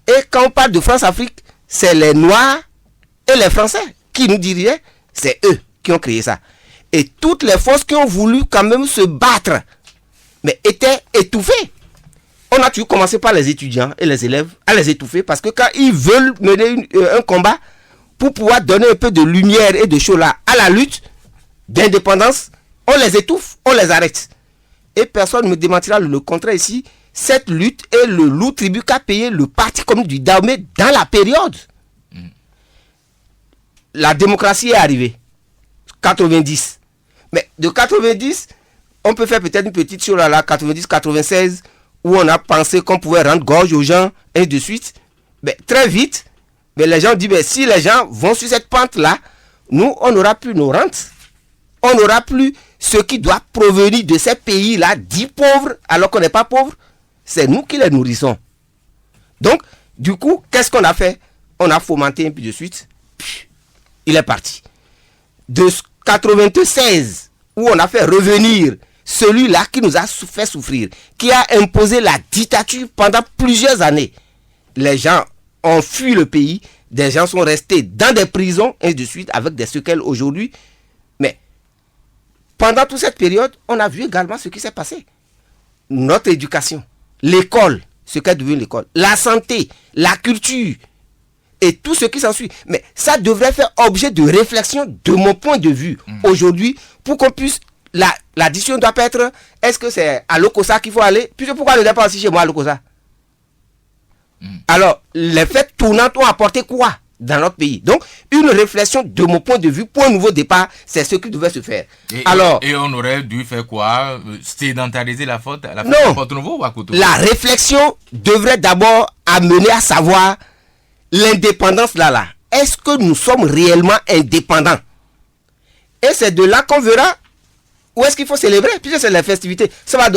Et quand on parle de France-Afrique, c'est les Noirs et les Français qui nous diriez, c'est eux qui ont créé ça. Et toutes les forces qui ont voulu quand même se battre, mais étaient étouffées. On a toujours commencé par les étudiants et les élèves à les étouffer parce que quand ils veulent mener un combat pour pouvoir donner un peu de lumière et de chocolat à la lutte d'indépendance, on les étouffe, on les arrête. Et personne ne me démentira le contraire ici. Cette lutte est le lourd tribut qu'a payé le parti communiste du Dahomey dans la période. La démocratie est arrivée. 90. Mais de 90, on peut faire peut-être une petite chose là, 90-96, où on a pensé qu'on pouvait rendre gorge aux gens, et de suite. Mais très vite, mais les gens disent, mais si les gens vont sur cette pente-là, nous, on n'aura plus nos rentes. On n'aura plus ce qui doit provenir de ces pays-là, dits pauvres, alors qu'on n'est pas pauvres. C'est nous qui les nourrissons. Donc, du coup, qu'est-ce qu'on a fait? On a fomenté un peu de suite. Il est parti. De 96, où on a fait revenir celui-là qui nous a fait souffrir, qui a imposé la dictature pendant plusieurs années. Les gens ont fui le pays, des gens sont restés dans des prisons, et de suite, avec des séquelles aujourd'hui. Mais, pendant toute cette période, on a vu également ce qui s'est passé. Notre éducation, l'école, ce qu'est devenu l'école, la santé, la culture, et tout ce qui s'ensuit. Mais ça devrait faire objet de réflexion de mon point de vue aujourd'hui pour qu'on puisse La décision ne doit pas être, est-ce que c'est à Lokossa qu'il faut aller? Puis pourquoi ne n'est pas aussi chez moi à Lokossa? Alors, les faits tournants ont apporté quoi dans notre pays? Donc, une réflexion de mon point de vue, pour un nouveau départ, c'est ce qui devait se faire. Et on aurait dû faire quoi? Sédentariser la faute à Porto-Novo ou à Cotonou? La réflexion devrait d'abord amener à savoir l'indépendance là. Est-ce que nous sommes réellement indépendants? Et c'est de là qu'on verra où est-ce qu'il faut célébrer, puisque c'est les festivités. Ça va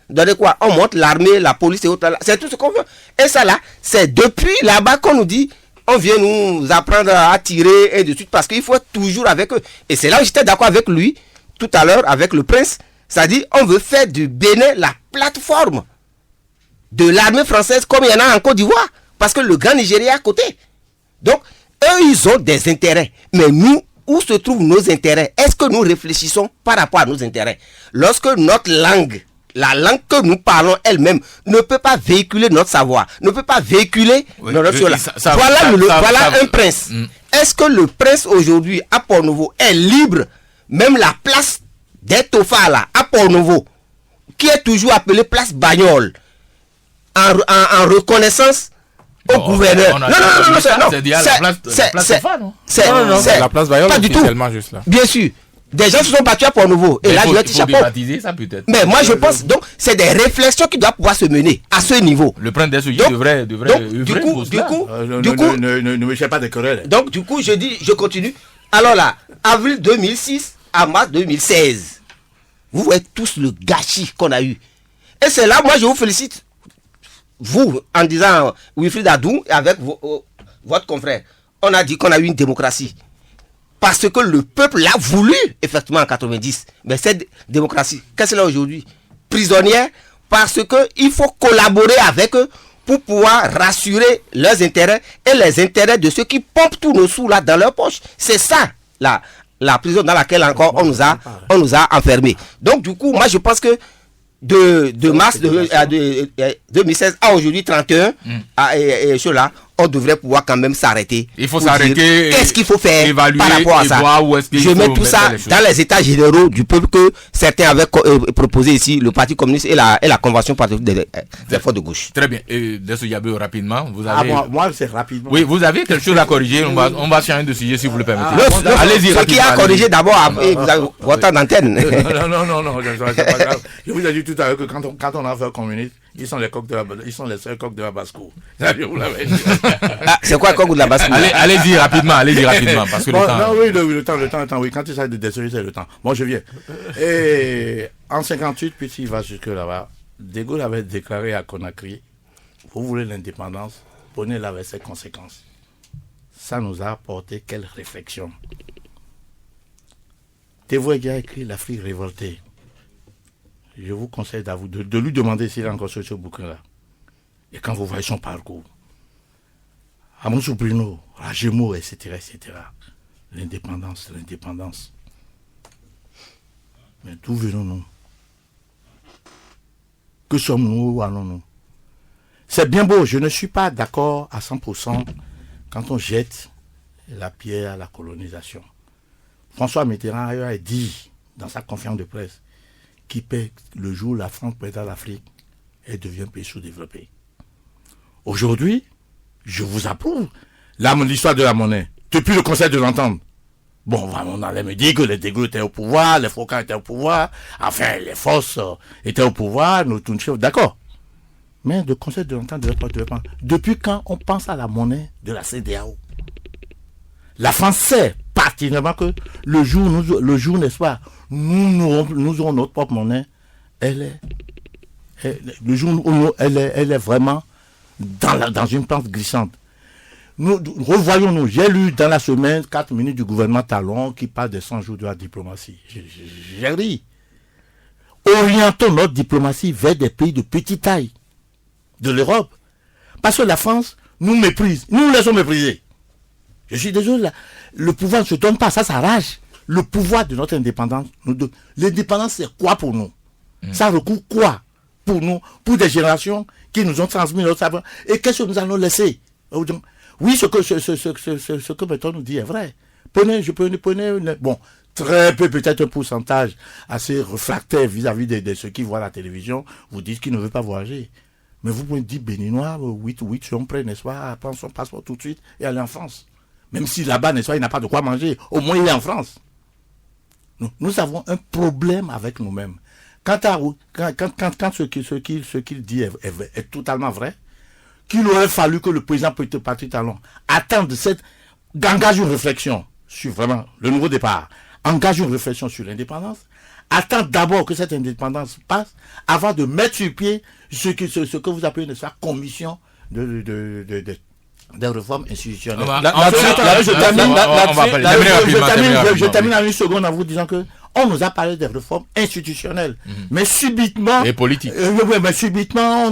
donner quoi? On monte l'armée, la police et autres. C'est tout ce qu'on veut. Et ça là, c'est depuis là-bas qu'on nous dit, on vient nous apprendre à tirer et de suite, parce qu'il faut être toujours avec eux. Et c'est là où j'étais d'accord avec lui, tout à l'heure, avec le prince. C'est-à-dire, on veut faire du Bénin la plateforme de l'armée française, comme il y en a en Côte d'Ivoire. Parce que le Grand Nigeria est à côté. Donc, eux, ils ont des intérêts. Mais nous, où se trouvent nos intérêts? Est-ce que nous réfléchissons par rapport à nos intérêts? Lorsque notre langue, la langue que nous parlons elle-même, ne peut pas véhiculer notre savoir, ne peut pas véhiculer notre voilà un prince. Est-ce que le prince aujourd'hui à Port-Nouveau est libre? Même la place des Tofa là, à Port-Nouveau, qui est toujours appelée place Bagnole, en reconnaissance au gouverneur. Non, c'est la place Bayonne, pas du tout. Juste là. Bien sûr. Des gens se sont battus à Port-Nouveau. Et là, je vais te chapeau. Ça, peut-être. Mais moi, je pense, donc, c'est des réflexions qui doivent pouvoir se mener à ce niveau. Le prince des sujets devrait du coup, ne me cherchez pas de querelle. Donc, du coup, je continue. Alors là, avril 2006 à mars 2016, vous voyez tous le gâchis qu'on a eu. Et c'est là, moi, je vous félicite. Vous, en disant Wilfried Adou, avec votre confrère, on a dit qu'on a eu une démocratie. Parce que le peuple l'a voulu, effectivement, en 90. Mais cette démocratie, qu'est-ce qu'elle est aujourd'hui? Prisonnière, parce qu'il faut collaborer avec eux pour pouvoir rassurer leurs intérêts et les intérêts de ceux qui pompent tous nos sous là dans leur poche. C'est ça, la prison dans laquelle encore on nous a enfermés. Donc, du coup, moi, je pense que de mars 2016 à aujourd'hui 31 et cela, on devrait pouvoir quand même s'arrêter. Il faut s'arrêter. Qu'est-ce qu'il faut faire évaluer, par rapport à ça? Je mets tout ça dans les états généraux du peuple que certains avaient proposé ici, le Parti communiste et la Convention patriotique des forces de gauche. Très bien. Et Dessou Yabé, rapidement, vous avez... moi, c'est rapidement. Oui, vous avez quelque chose à corriger. On va changer de sujet si vous le permettez. Allez-y. Ce qui a corrigé d'abord, vous avez votre temps d'antenne. Non, c'est pas grave. Je vous ai dit tout à l'heure que quand on a fait communiste, ils sont les seuls coqs de la basse-cour. C'est quoi le coq de la basse-cour? Allez-y rapidement, parce que le temps... Non, oui, le temps, oui. Quand il s'agit de désolé, c'est le temps. Bon, je viens. Et en 58, puis il va jusque là-bas, De Gaulle avait déclaré à Conakry, vous voulez l'indépendance, prenez-la avec ses conséquences. Ça nous a apporté quelle réflexion? Thévoïga a écrit l'Afrique révoltée. Je vous conseille de lui demander s'il a encore ce bouquin-là. Et quand vous voyez son parcours, Amonsou Bruno, Rajemo, etc. L'indépendance. Mais d'où venons-nous? Que sommes-nous? Où allons-nous? C'est bien beau, je ne suis pas d'accord à 100% quand on jette la pierre à la colonisation. François Mitterrand a dit dans sa conférence de presse qui paie le jour où la France perd à l'Afrique, elle devient un pays sous-développé. Aujourd'hui, je vous approuve l'histoire de la monnaie. Depuis le Conseil de l'Entente. Bon, on allait me dire que les Dégaules étaient au pouvoir, les Foucault étaient au pouvoir, enfin, les forces étaient au pouvoir, nos Tunchefs, d'accord. Mais le Conseil de l'Entente devait pas. Depuis quand on pense à la monnaie de la CEDEAO? La France sait particulièrement que le jour, n'est-ce pas, nous aurons notre propre monnaie, elle est vraiment dans une pente glissante. Revoyons-nous, j'ai lu dans la semaine 4 minutes du gouvernement Talon qui parle de 100 jours de la diplomatie. J'ai ri. Orientons notre diplomatie vers des pays de petite taille de l'Europe. Parce que la France nous méprise, nous laissons mépriser. Je suis désolé, le pouvoir ne se donne pas, ça s'arrache. Le pouvoir de notre indépendance, l'indépendance c'est quoi pour nous? Ça recouvre quoi pour nous, pour des générations qui nous ont transmis notre savoir? Et qu'est-ce que nous allons laisser? Oui, ce que Bertrand nous dit est vrai. Bon, très peu, peut-être un pourcentage assez réfractaire vis-à-vis de ceux qui voient la télévision, vous disent qu'ils ne veulent pas voyager. Mais vous pouvez dire béninois, 8 sont prêts, n'est-ce pas, à prendre son passeport tout de suite et aller en France. Même si là-bas, n'est-ce pas, il n'a pas de quoi manger, au moins il est en France. Nous avons un problème avec nous-mêmes. Quand ce qu'il dit est totalement vrai, qu'il aurait fallu que le président Patrice Talon engage une réflexion sur vraiment le nouveau départ, engage une réflexion sur l'indépendance, attend d'abord que cette indépendance passe avant de mettre sur pied ce que vous appelez une commission des réformes institutionnelles. Je termine en une seconde en vous disant que on nous a parlé des réformes institutionnelles, mais subitement et politiques. Mais subitement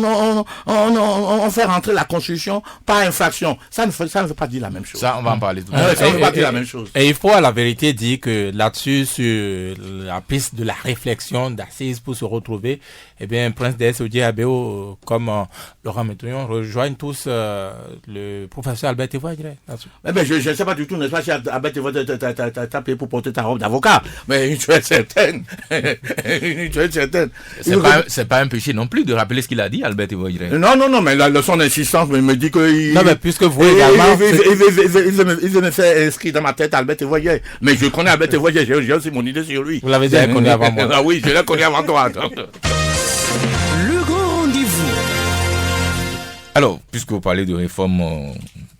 on fait rentrer la Constitution par infraction. Ça ne veut pas dire la même chose. Ça, on va en parler tout à l'heure. Ça ne veut pas dire la même chose. Et il faut à la vérité dire que là-dessus, sur la piste de la réflexion d'assises pour se retrouver, eh bien, Prince DS Odié Abeo, comme Laurent Métoyon, rejoignent tous le professeur Albert Evoy, je dirais. Eh bien, je ne sais pas du tout, n'est-ce pas, si Albert Evoy t'a payé pour porter ta robe d'avocat, mais tu es certaine. C'est pas un péché non plus de rappeler ce qu'il a dit, Albert Evoy. Non, mais la leçon d'insistance me dit que... Non, mais puisque vous également... Il veut me faire inscrire dans ma tête Albert Evoy. Mais je connais Albert Evoy, j'ai aussi mon idée sur lui. Vous l'avez déjà connu avant moi. Ah oui, je l'ai connu avant toi. Le grand rendez-vous. Alors, puisque vous parlez de réforme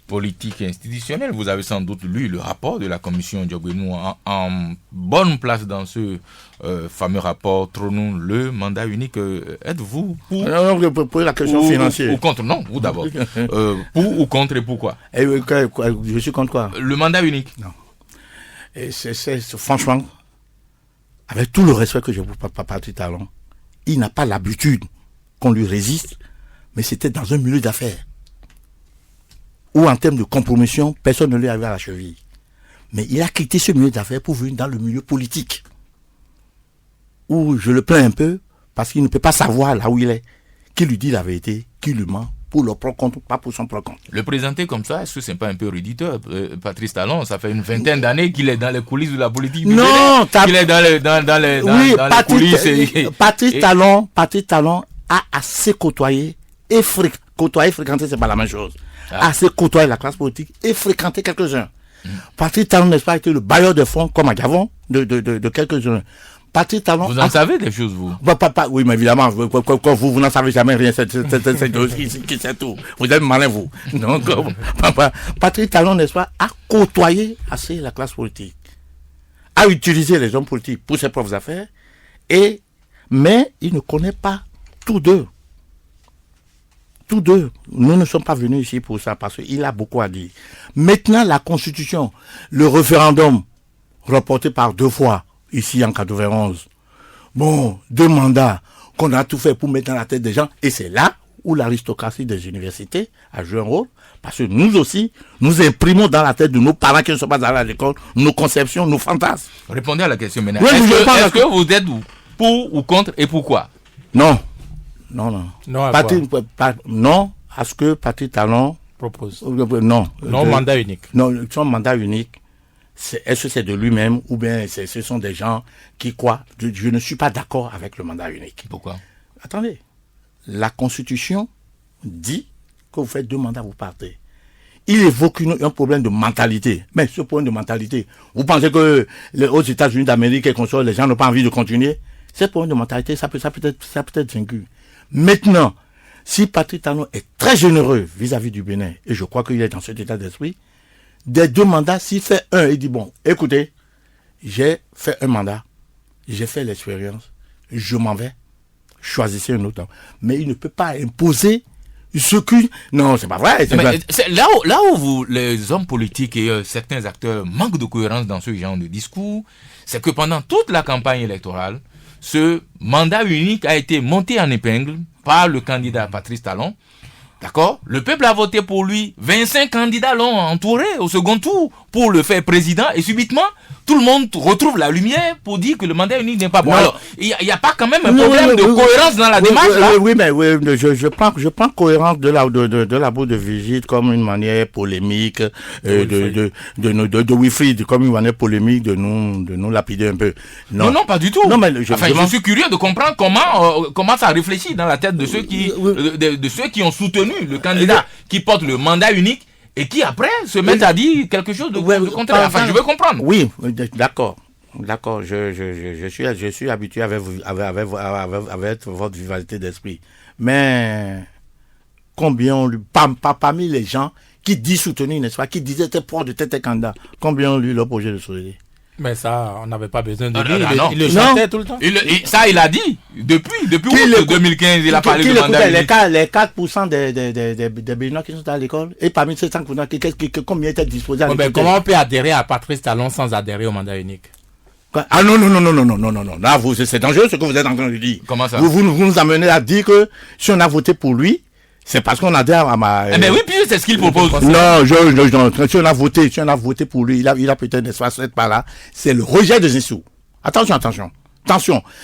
politique et institutionnelle, vous avez sans doute lu le rapport de la commission Diogbenou en bonne place dans ce fameux rapport trônant le mandat unique. Êtes-vous pour la question financière ou contre? Non, vous d'abord. Pour ou contre et pourquoi? Je suis contre quoi? Le mandat unique. Non. Et c'est franchement, avec tout le respect que j'ai pour Patrice Talon, il n'a pas l'habitude qu'on lui résiste, mais c'était dans un milieu d'affaires où en termes de compromission, personne ne lui avait à la cheville. Mais il a quitté ce milieu d'affaires pour venir dans le milieu politique, où je le plains un peu, parce qu'il ne peut pas savoir là où il est, qui lui dit la vérité, qui lui ment, pour le pro compte, pas pour son pro compte. Le présenter comme ça, est-ce que c'est pas un peu réducteur? Patrice Talon, ça fait une vingtaine d'années qu'il est dans les coulisses de la politique. Non, il est dans les coulisses. Patrice Talon a assez côtoyé et fréquenté, c'est pas la même chose. Assez côtoyé la classe politique et fréquenté quelques-uns. Patrice Talon, n'est-ce pas, été le bailleur de fonds, comme à Gavon, de quelques-uns. Patrice Talon. Vous en savez des choses, vous? Oui, mais évidemment, vous n'en savez jamais rien, c'est qui sait tout. Vous êtes malin, vous. Donc, Patrice Talon, n'est-ce pas, a côtoyé assez la classe politique, a utilisé les hommes politiques pour ses propres affaires, mais il ne connaît pas tous deux. Tous deux, nous ne sommes pas venus ici pour ça, parce qu'il a beaucoup à dire. Maintenant, la Constitution, le référendum, reporté par 2 fois, ici en 91. Bon, 2 mandats qu'on a tout fait pour mettre dans la tête des gens, et c'est là où l'aristocratie des universités a joué un rôle, parce que nous aussi, nous imprimons dans la tête de nos parents qui ne sont pas allés à l'école, nos conceptions, nos fantasmes. Répondez à la question maintenant. Oui, est-ce que vous êtes pour ou contre et pourquoi? Non, Non, à ce que Patrice Talon propose. Non, mandat unique. Non, son mandat unique, est-ce que c'est de lui-même ou bien ce sont des gens qui croient? Je ne suis pas d'accord avec le mandat unique. Pourquoi? Attendez, la Constitution dit que vous faites 2 mandats, vous partez. Il évoque un problème de mentalité. Mais ce problème de mentalité, vous pensez que aux États-Unis d'Amérique et consorts, les gens n'ont pas envie de continuer? Ce problème de mentalité, ça peut être vaincu. Maintenant, si Patrice Talon est très généreux vis-à-vis du Bénin, et je crois qu'il est dans cet état d'esprit, des 2 mandats, s'il fait un, il dit, bon, écoutez, j'ai fait un mandat, j'ai fait l'expérience, je m'en vais, choisissez un autre. Mais il ne peut pas imposer ce que... Non, c'est pas vrai. C'est là où les hommes politiques et certains acteurs manquent de cohérence dans ce genre de discours, c'est que pendant toute la campagne électorale, ce mandat unique a été monté en épingle par le candidat Patrice Talon. D'accord? Le peuple a voté pour lui. 25 candidats l'ont entouré au second tour pour le faire président et subitement tout le monde retrouve la lumière pour dire que le mandat unique n'est pas bon. Non. Alors, il n'y a pas quand même un problème de cohérence dans la démarche là? Oui, mais je prends cohérence de la bourre de Vigide comme une manière polémique de Wilfried comme une manière polémique de nous lapider un peu. Non, pas du tout. Non, mais je suis curieux de comprendre comment ça réfléchit dans la tête de ceux qui ont soutenu le candidat qui porte le mandat unique et qui après se mettent à dire quelque chose de contraire. Enfin, je veux comprendre. Oui, d'accord. Je suis habitué avec votre vivacité d'esprit. Mais combien parmi les gens qui disent soutenir, n'est-ce pas, qui disaient être proche de tel candidat, combien ont lu leur projet de société? Mais ça, on n'avait pas besoin de lui. Il le chantait tout le temps. Il a dit. Depuis 2015, il a parlé de mandat unique. Les 4% des Béninois qui sont à l'école, et parmi ces 5%, combien étaient disposés à l'école? Comment on peut adhérer à Patrice Talon sans adhérer au mandat unique? Ah non. Là, c'est dangereux ce que vous êtes en train de dire. Comment ça? Vous nous amenez à dire que si on a voté pour lui, c'est parce qu'on adhère à ma... Eh bien oui, puis c'est ce qu'il propose. Non, si on a voté pour lui, il a peut-être l'espace par là, c'est le rejet de Zinsou. Attention.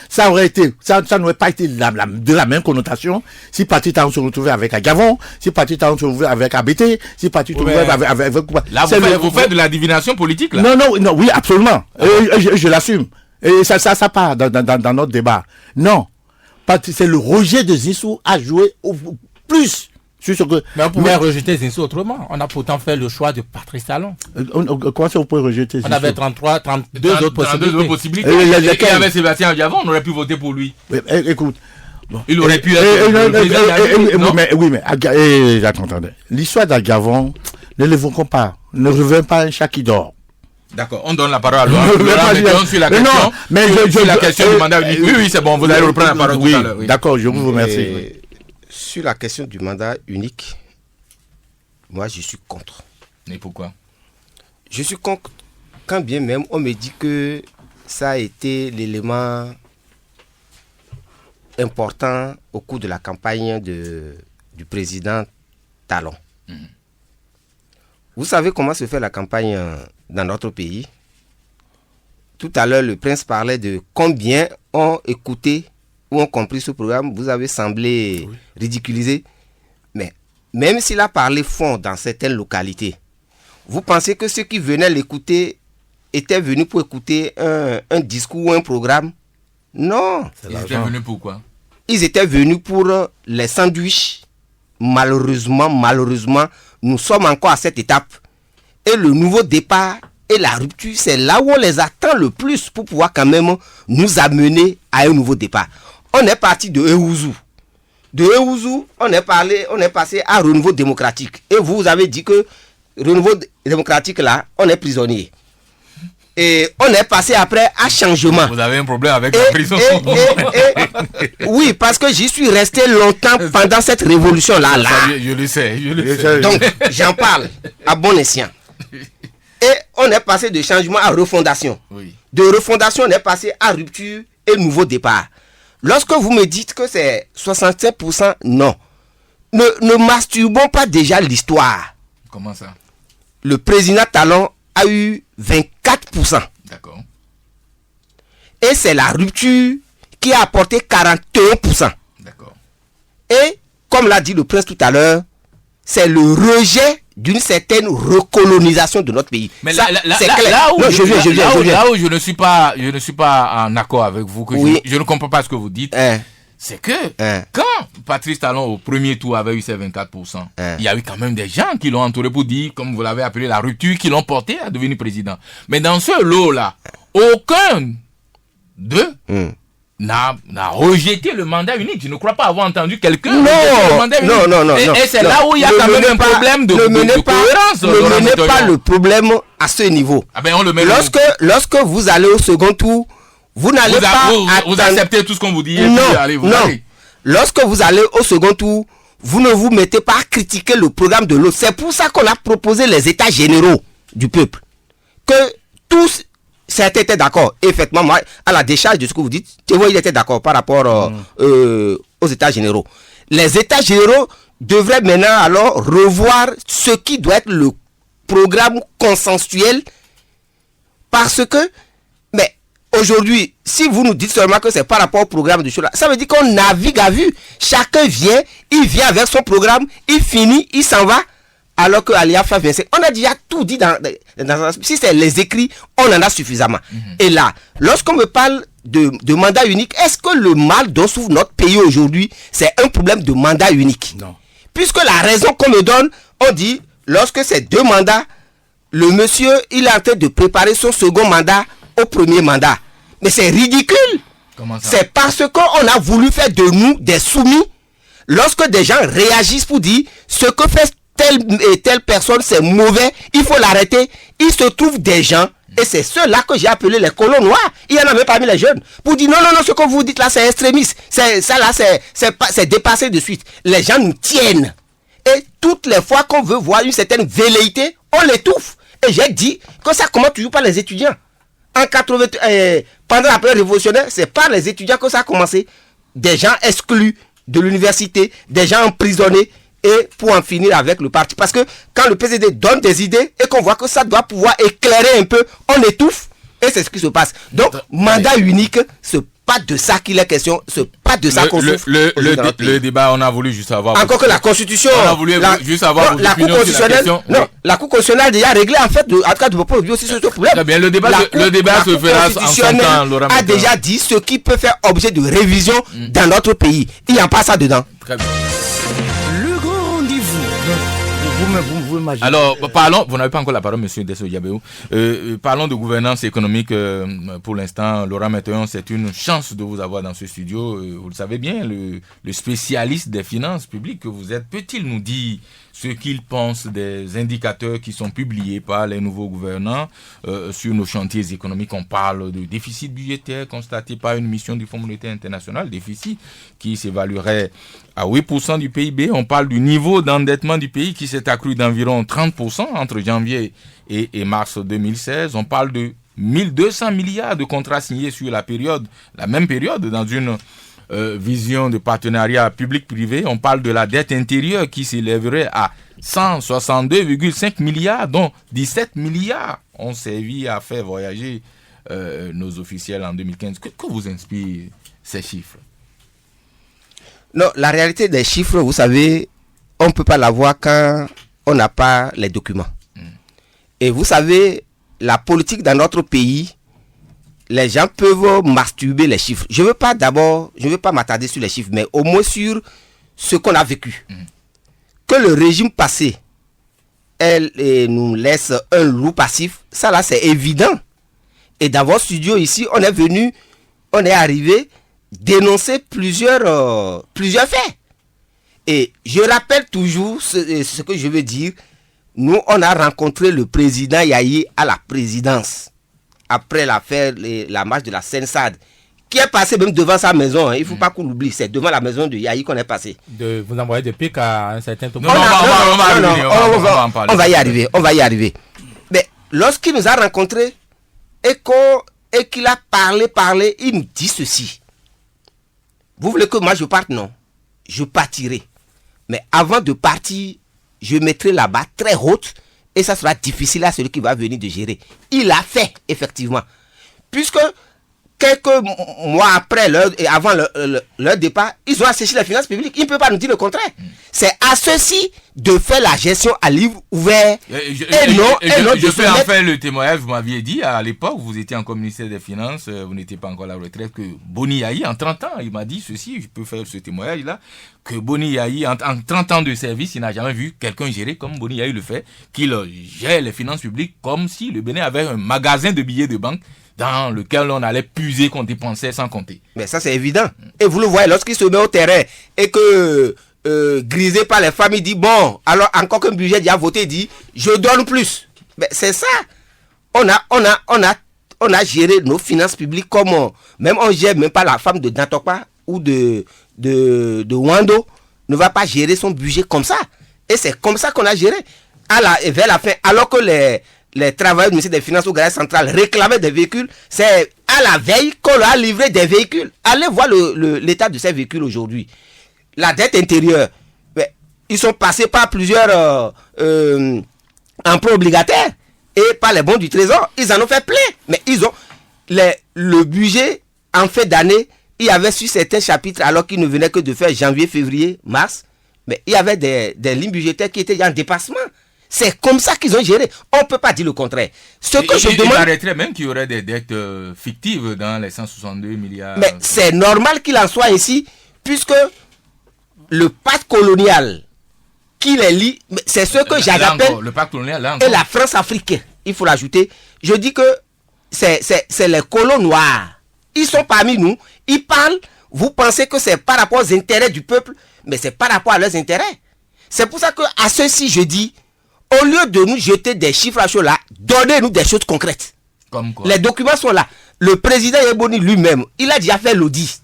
Ça n'aurait pas été de la même connotation si Patrice Talon se retrouvait avec Agavon, si Patrice Talon se retrouvait avec ABT, si Patrice se retrouvait avec... Là, vous faites de la divination politique, là. Non, oui, absolument. Je l'assume. Et ça part dans notre débat. Non. C'est le rejet de Zinsou à jouer plus sur ce que... Mais on pouvait rejeter Zinsou autrement. On a pourtant fait le choix de Patrice Talon. Comment ça vous pouvez rejeter Zinsou? On avait 32 autres possibilités. Et il y avait Sébastien Agavon, on aurait pu voter pour lui. Écoute. Bon. Il aurait pu être... Mais attendez. L'histoire d'Agavon, ne l'évoquons pas. Ne reviens pas un chat qui dort. D'accord, on donne la parole à Laurent sur la question. Sur la question du mandat unique. Oui, c'est bon, vous allez reprendre la parole tout à l'heure. D'accord, je vous remercie. Sur la question du mandat unique, moi je suis contre. Et pourquoi? Je suis contre quand bien même on me dit que ça a été l'élément important au cours de la campagne du président Talon. Vous savez comment se fait la campagne dans notre pays? Tout à l'heure, le prince parlait de combien ont écouté ou ont compris ce programme. Vous avez semblé ridiculiser. Mais même s'il a parlé fond dans certaines localités, vous pensez que ceux qui venaient l'écouter étaient venus pour écouter un discours ou un programme? Non. Ils étaient venus pour quoi? Ils étaient venus pour les sandwichs. Malheureusement, nous sommes encore à cette étape. Et le nouveau départ et la rupture, c'est là où on les attend le plus pour pouvoir quand même nous amener à un nouveau départ. On est parti de Eouzou. De Eouzou, on est passé à Renouveau démocratique. Et vous avez dit que Renouveau démocratique, là, on est prisonnier. Et on est passé après à changement. Vous avez un problème avec la prison. Oui, parce que j'y suis resté longtemps pendant cette révolution-là. Je le sais. Donc, j'en parle à bon escient. Et on est passé de changement à refondation. Oui. De refondation, on est passé à rupture et nouveau départ. Lorsque vous me dites que c'est 67%, non. Ne masturbons pas déjà l'histoire. Comment ça? Le président Talon a eu 24%. D'accord. Et c'est la rupture qui a apporté 41%. D'accord. Et, comme l'a dit le prince tout à l'heure, c'est le rejet d'une certaine recolonisation de notre pays. Mais ça, c'est clair. Là où je ne suis pas en accord avec vous, que oui. je ne comprends pas ce que vous dites, c'est que quand Patrice Talon au premier tour avait eu ses 24%, il y a eu quand même des gens qui l'ont entouré pour dire, comme vous l'avez appelé, la rupture, qui l'ont porté à devenir président. Mais dans ce lot-là, aucun d'eux n'a rejeté le mandat unique. Je ne crois pas avoir entendu quelqu'un rejeter le mandat unique. Non. Et c'est là où il y a quand même un problème de cohérence. Ne menez pas le problème à ce niveau. Ah ben on le met lorsque vous allez au second tour, vous n'allez pas... Vous acceptez tout ce qu'on vous dit. Non. Lorsque vous allez au second tour, vous ne vous mettez pas à critiquer le programme de l'autre. C'est pour ça qu'on a proposé les états généraux du peuple. Que tous... Certains étaient d'accord. Effectivement, moi, à la décharge de ce que vous dites, tu vois, il était d'accord par rapport aux états généraux. Les états généraux devraient maintenant alors revoir ce qui doit être le programme consensuel parce que, mais aujourd'hui, si vous nous dites seulement que c'est par rapport au programme de Chola, ça veut dire qu'on navigue à vue. Chacun vient, il vient avec son programme, il finit, il s'en va. Alors que Aliafa 25, on a déjà tout dit si c'est les écrits, on en a suffisamment. Et là, lorsqu'on me parle de mandat unique, est-ce que le mal dont souffre notre pays aujourd'hui, c'est un problème de mandat unique? Non. Puisque la raison qu'on me donne, on dit, lorsque c'est 2 mandats, le monsieur, il est en train de préparer son second mandat au premier mandat. Mais c'est ridicule. Comment ça? C'est parce qu'on a voulu faire de nous des soumis. Lorsque des gens réagissent pour dire ce que fait telle et telle personne, c'est mauvais, il faut l'arrêter. Il se trouve des gens, et c'est ceux-là que j'ai appelé les colons noirs. Il y en a même parmi les jeunes. Pour dire non, ce que vous dites là, c'est extrémiste. C'est dépassé de suite. Les gens nous tiennent. Et toutes les fois qu'on veut voir une certaine velléité, on l'étouffe. Et j'ai dit que ça commence toujours par les étudiants. En 80, pendant la période révolutionnaire, c'est par les étudiants que ça a commencé. Des gens exclus de l'université, des gens emprisonnés, et pour en finir avec le parti. Parce que quand le PCD donne des idées et qu'on voit que ça doit pouvoir éclairer un peu, on étouffe et c'est ce qui se passe. Donc, mandat unique, c'est pas de ça qu'il est question, c'est pas de ça qu'on souffre. Le débat, on a voulu juste avoir... Encore que la Constitution... On a voulu juste avoir la Cour constitutionnelle... Non, la Cour constitutionnelle a déjà réglé, en fait, en tout cas, de vos propos aussi sur ce problème. Très bien, le débat se fera en son temps, Laurent. A déjà dit ce qui peut faire objet de révision dans notre pays. Il n'y a pas ça dedans. Très bien. Vous imaginez. Alors, parlons, vous n'avez pas encore la parole, monsieur Desso Diabéo. Parlons de gouvernance économique. Pour l'instant, Laurent Metteon, c'est une chance de vous avoir dans ce studio. Vous le savez bien, le spécialiste des finances publiques que vous êtes, peut-il nous dire ce qu'il pense des indicateurs qui sont publiés par les nouveaux gouvernants sur nos chantiers économiques? On parle de déficit budgétaire constaté par une mission du Fonds monétaire international, déficit qui s'évaluerait à 8% du PIB. On parle du niveau d'endettement du pays qui s'est accru d'environ 30% entre janvier et mars 2016. On parle de 1200 milliards de contrats signés sur la même période dans une vision de partenariat public-privé. On parle de la dette intérieure qui s'élèverait à 162,5 milliards, dont 17 milliards ont servi à faire voyager nos officiels en 2015. Que vous inspirent ces chiffres? Non, la réalité des chiffres, vous savez, on ne peut pas la voir quand on n'a pas les documents. Et vous savez, la politique dans notre pays, les gens peuvent masturber les chiffres. Je ne veux pas m'attarder sur les chiffres, mais au moins sur ce qu'on a vécu. Que le régime passé, nous laisse un loup passif, ça là c'est évident. Et dans votre studio ici, on est arrivé dénoncer plusieurs faits. Et je rappelle toujours ce que je veux dire. Nous, on a rencontré le président Yahi à la présidence. Après l'affaire, la marche de la Seine-Sade, qui est passé même devant sa maison. Il ne faut pas qu'on l'oublie. C'est devant la maison de Yahi qu'on est passé. Vous envoyez de pique à un certain temps. On va y arriver. Mais lorsqu'il nous a rencontrés et qu'il a parlé, il nous dit ceci. Vous voulez que moi je parte? Non. Je partirai. Mais avant de partir, je mettrai la barre très haute et ça sera difficile à celui qui va venir de gérer. Il a fait, effectivement. Puisque quelques mois après, avant leur départ, ils ont asséché les finances publiques. Il ne peut pas nous dire le contraire. C'est à ceux-ci de faire la gestion à livre ouvert. Je fais enfin le témoignage. Vous m'aviez dit à l'époque, vous étiez encore ministère des Finances, vous n'étiez pas encore à la retraite, que Boni Yahi, en 30 ans, il m'a dit ceci, je peux faire ce témoignage-là, que Boni Yahi, en 30 ans de service, il n'a jamais vu quelqu'un gérer comme Boni Yahi le fait, qu'il gère les finances publiques comme si le Bénin avait un magasin de billets de banque dans lequel on allait puiser qu'on dépensait sans compter. Mais ça c'est évident. Et vous le voyez, lorsqu'il se met au terrain et que grisé par les femmes, il dit bon, alors encore qu'un budget déjà voté, il dit je donne plus. Mais c'est ça. On a géré nos finances publiques comme même on gère même pas la femme de Dantokpa ou de Wando ne va pas gérer son budget comme ça. Et c'est comme ça qu'on a géré. Vers la fin, alors que les travailleurs du ministère des Finances au garage central réclamaient des véhicules, c'est à la veille qu'on leur a livré des véhicules. Allez voir l'état de ces véhicules aujourd'hui. La dette intérieure, ils sont passés par plusieurs emprunt obligataire et par les bons du trésor. Ils en ont fait plein. Mais ils ont le budget en fin d'année. Il y avait sur certains chapitres, alors qu'ils ne venaient que de faire janvier, février, mars, mais il y avait des lignes budgétaires qui étaient en dépassement. C'est comme ça qu'ils ont géré. On ne peut pas dire le contraire. Ce que je demande... Il paraîtrait même qu'il y aurait des dettes fictives dans les 162 milliards. Mais c'est normal qu'il en soit ainsi, puisque le pacte colonial qui les lie, c'est ce que j'appelle le pacte colonial, là et la France africaine. Il faut l'ajouter. Je dis que c'est les colons noirs. Ils sont parmi nous, ils parlent, vous pensez que c'est par rapport aux intérêts du peuple, mais c'est par rapport à leurs intérêts. C'est pour ça que à ceux-ci, je dis, au lieu de nous jeter des chiffres à chaud là, donnez-nous des choses concrètes. Comme quoi? Les documents sont là. Le président Yeboni lui-même, il a déjà fait l'audit.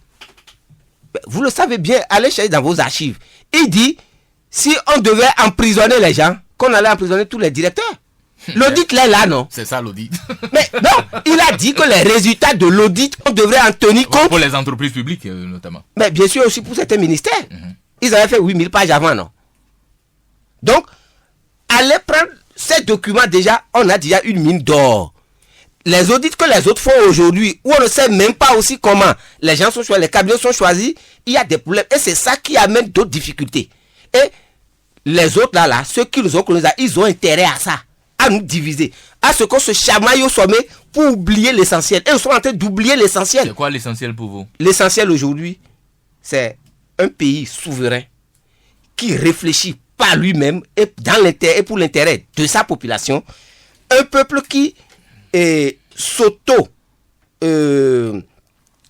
Vous le savez bien, allez chercher dans vos archives. Il dit, si on devait emprisonner les gens, qu'on allait emprisonner tous les directeurs. L'audit là, non? C'est ça l'audit. Mais non, il a dit que les résultats de l'audit, on devrait en tenir compte. Pour les entreprises publiques, notamment. Mais bien sûr aussi pour certains ministères. Ils avaient fait 8000 pages avant, non? Donc, allez prendre ces documents déjà, on a déjà une mine d'or. Les audits que les autres font aujourd'hui, où on ne sait même pas aussi comment les gens sont choisis, les cabinets sont choisis, il y a des problèmes. Et c'est ça qui amène d'autres difficultés. Et les autres là, ceux qui nous ont colonisés, ils ont intérêt à ça. À nous diviser, à ce qu'on se chamaille au sommet pour oublier l'essentiel. Et ils sont en train d'oublier l'essentiel. C'est quoi l'essentiel pour vous? L'essentiel aujourd'hui, c'est un pays souverain qui réfléchit par lui-même et dans l'intérêt et pour l'intérêt de sa population. Un peuple qui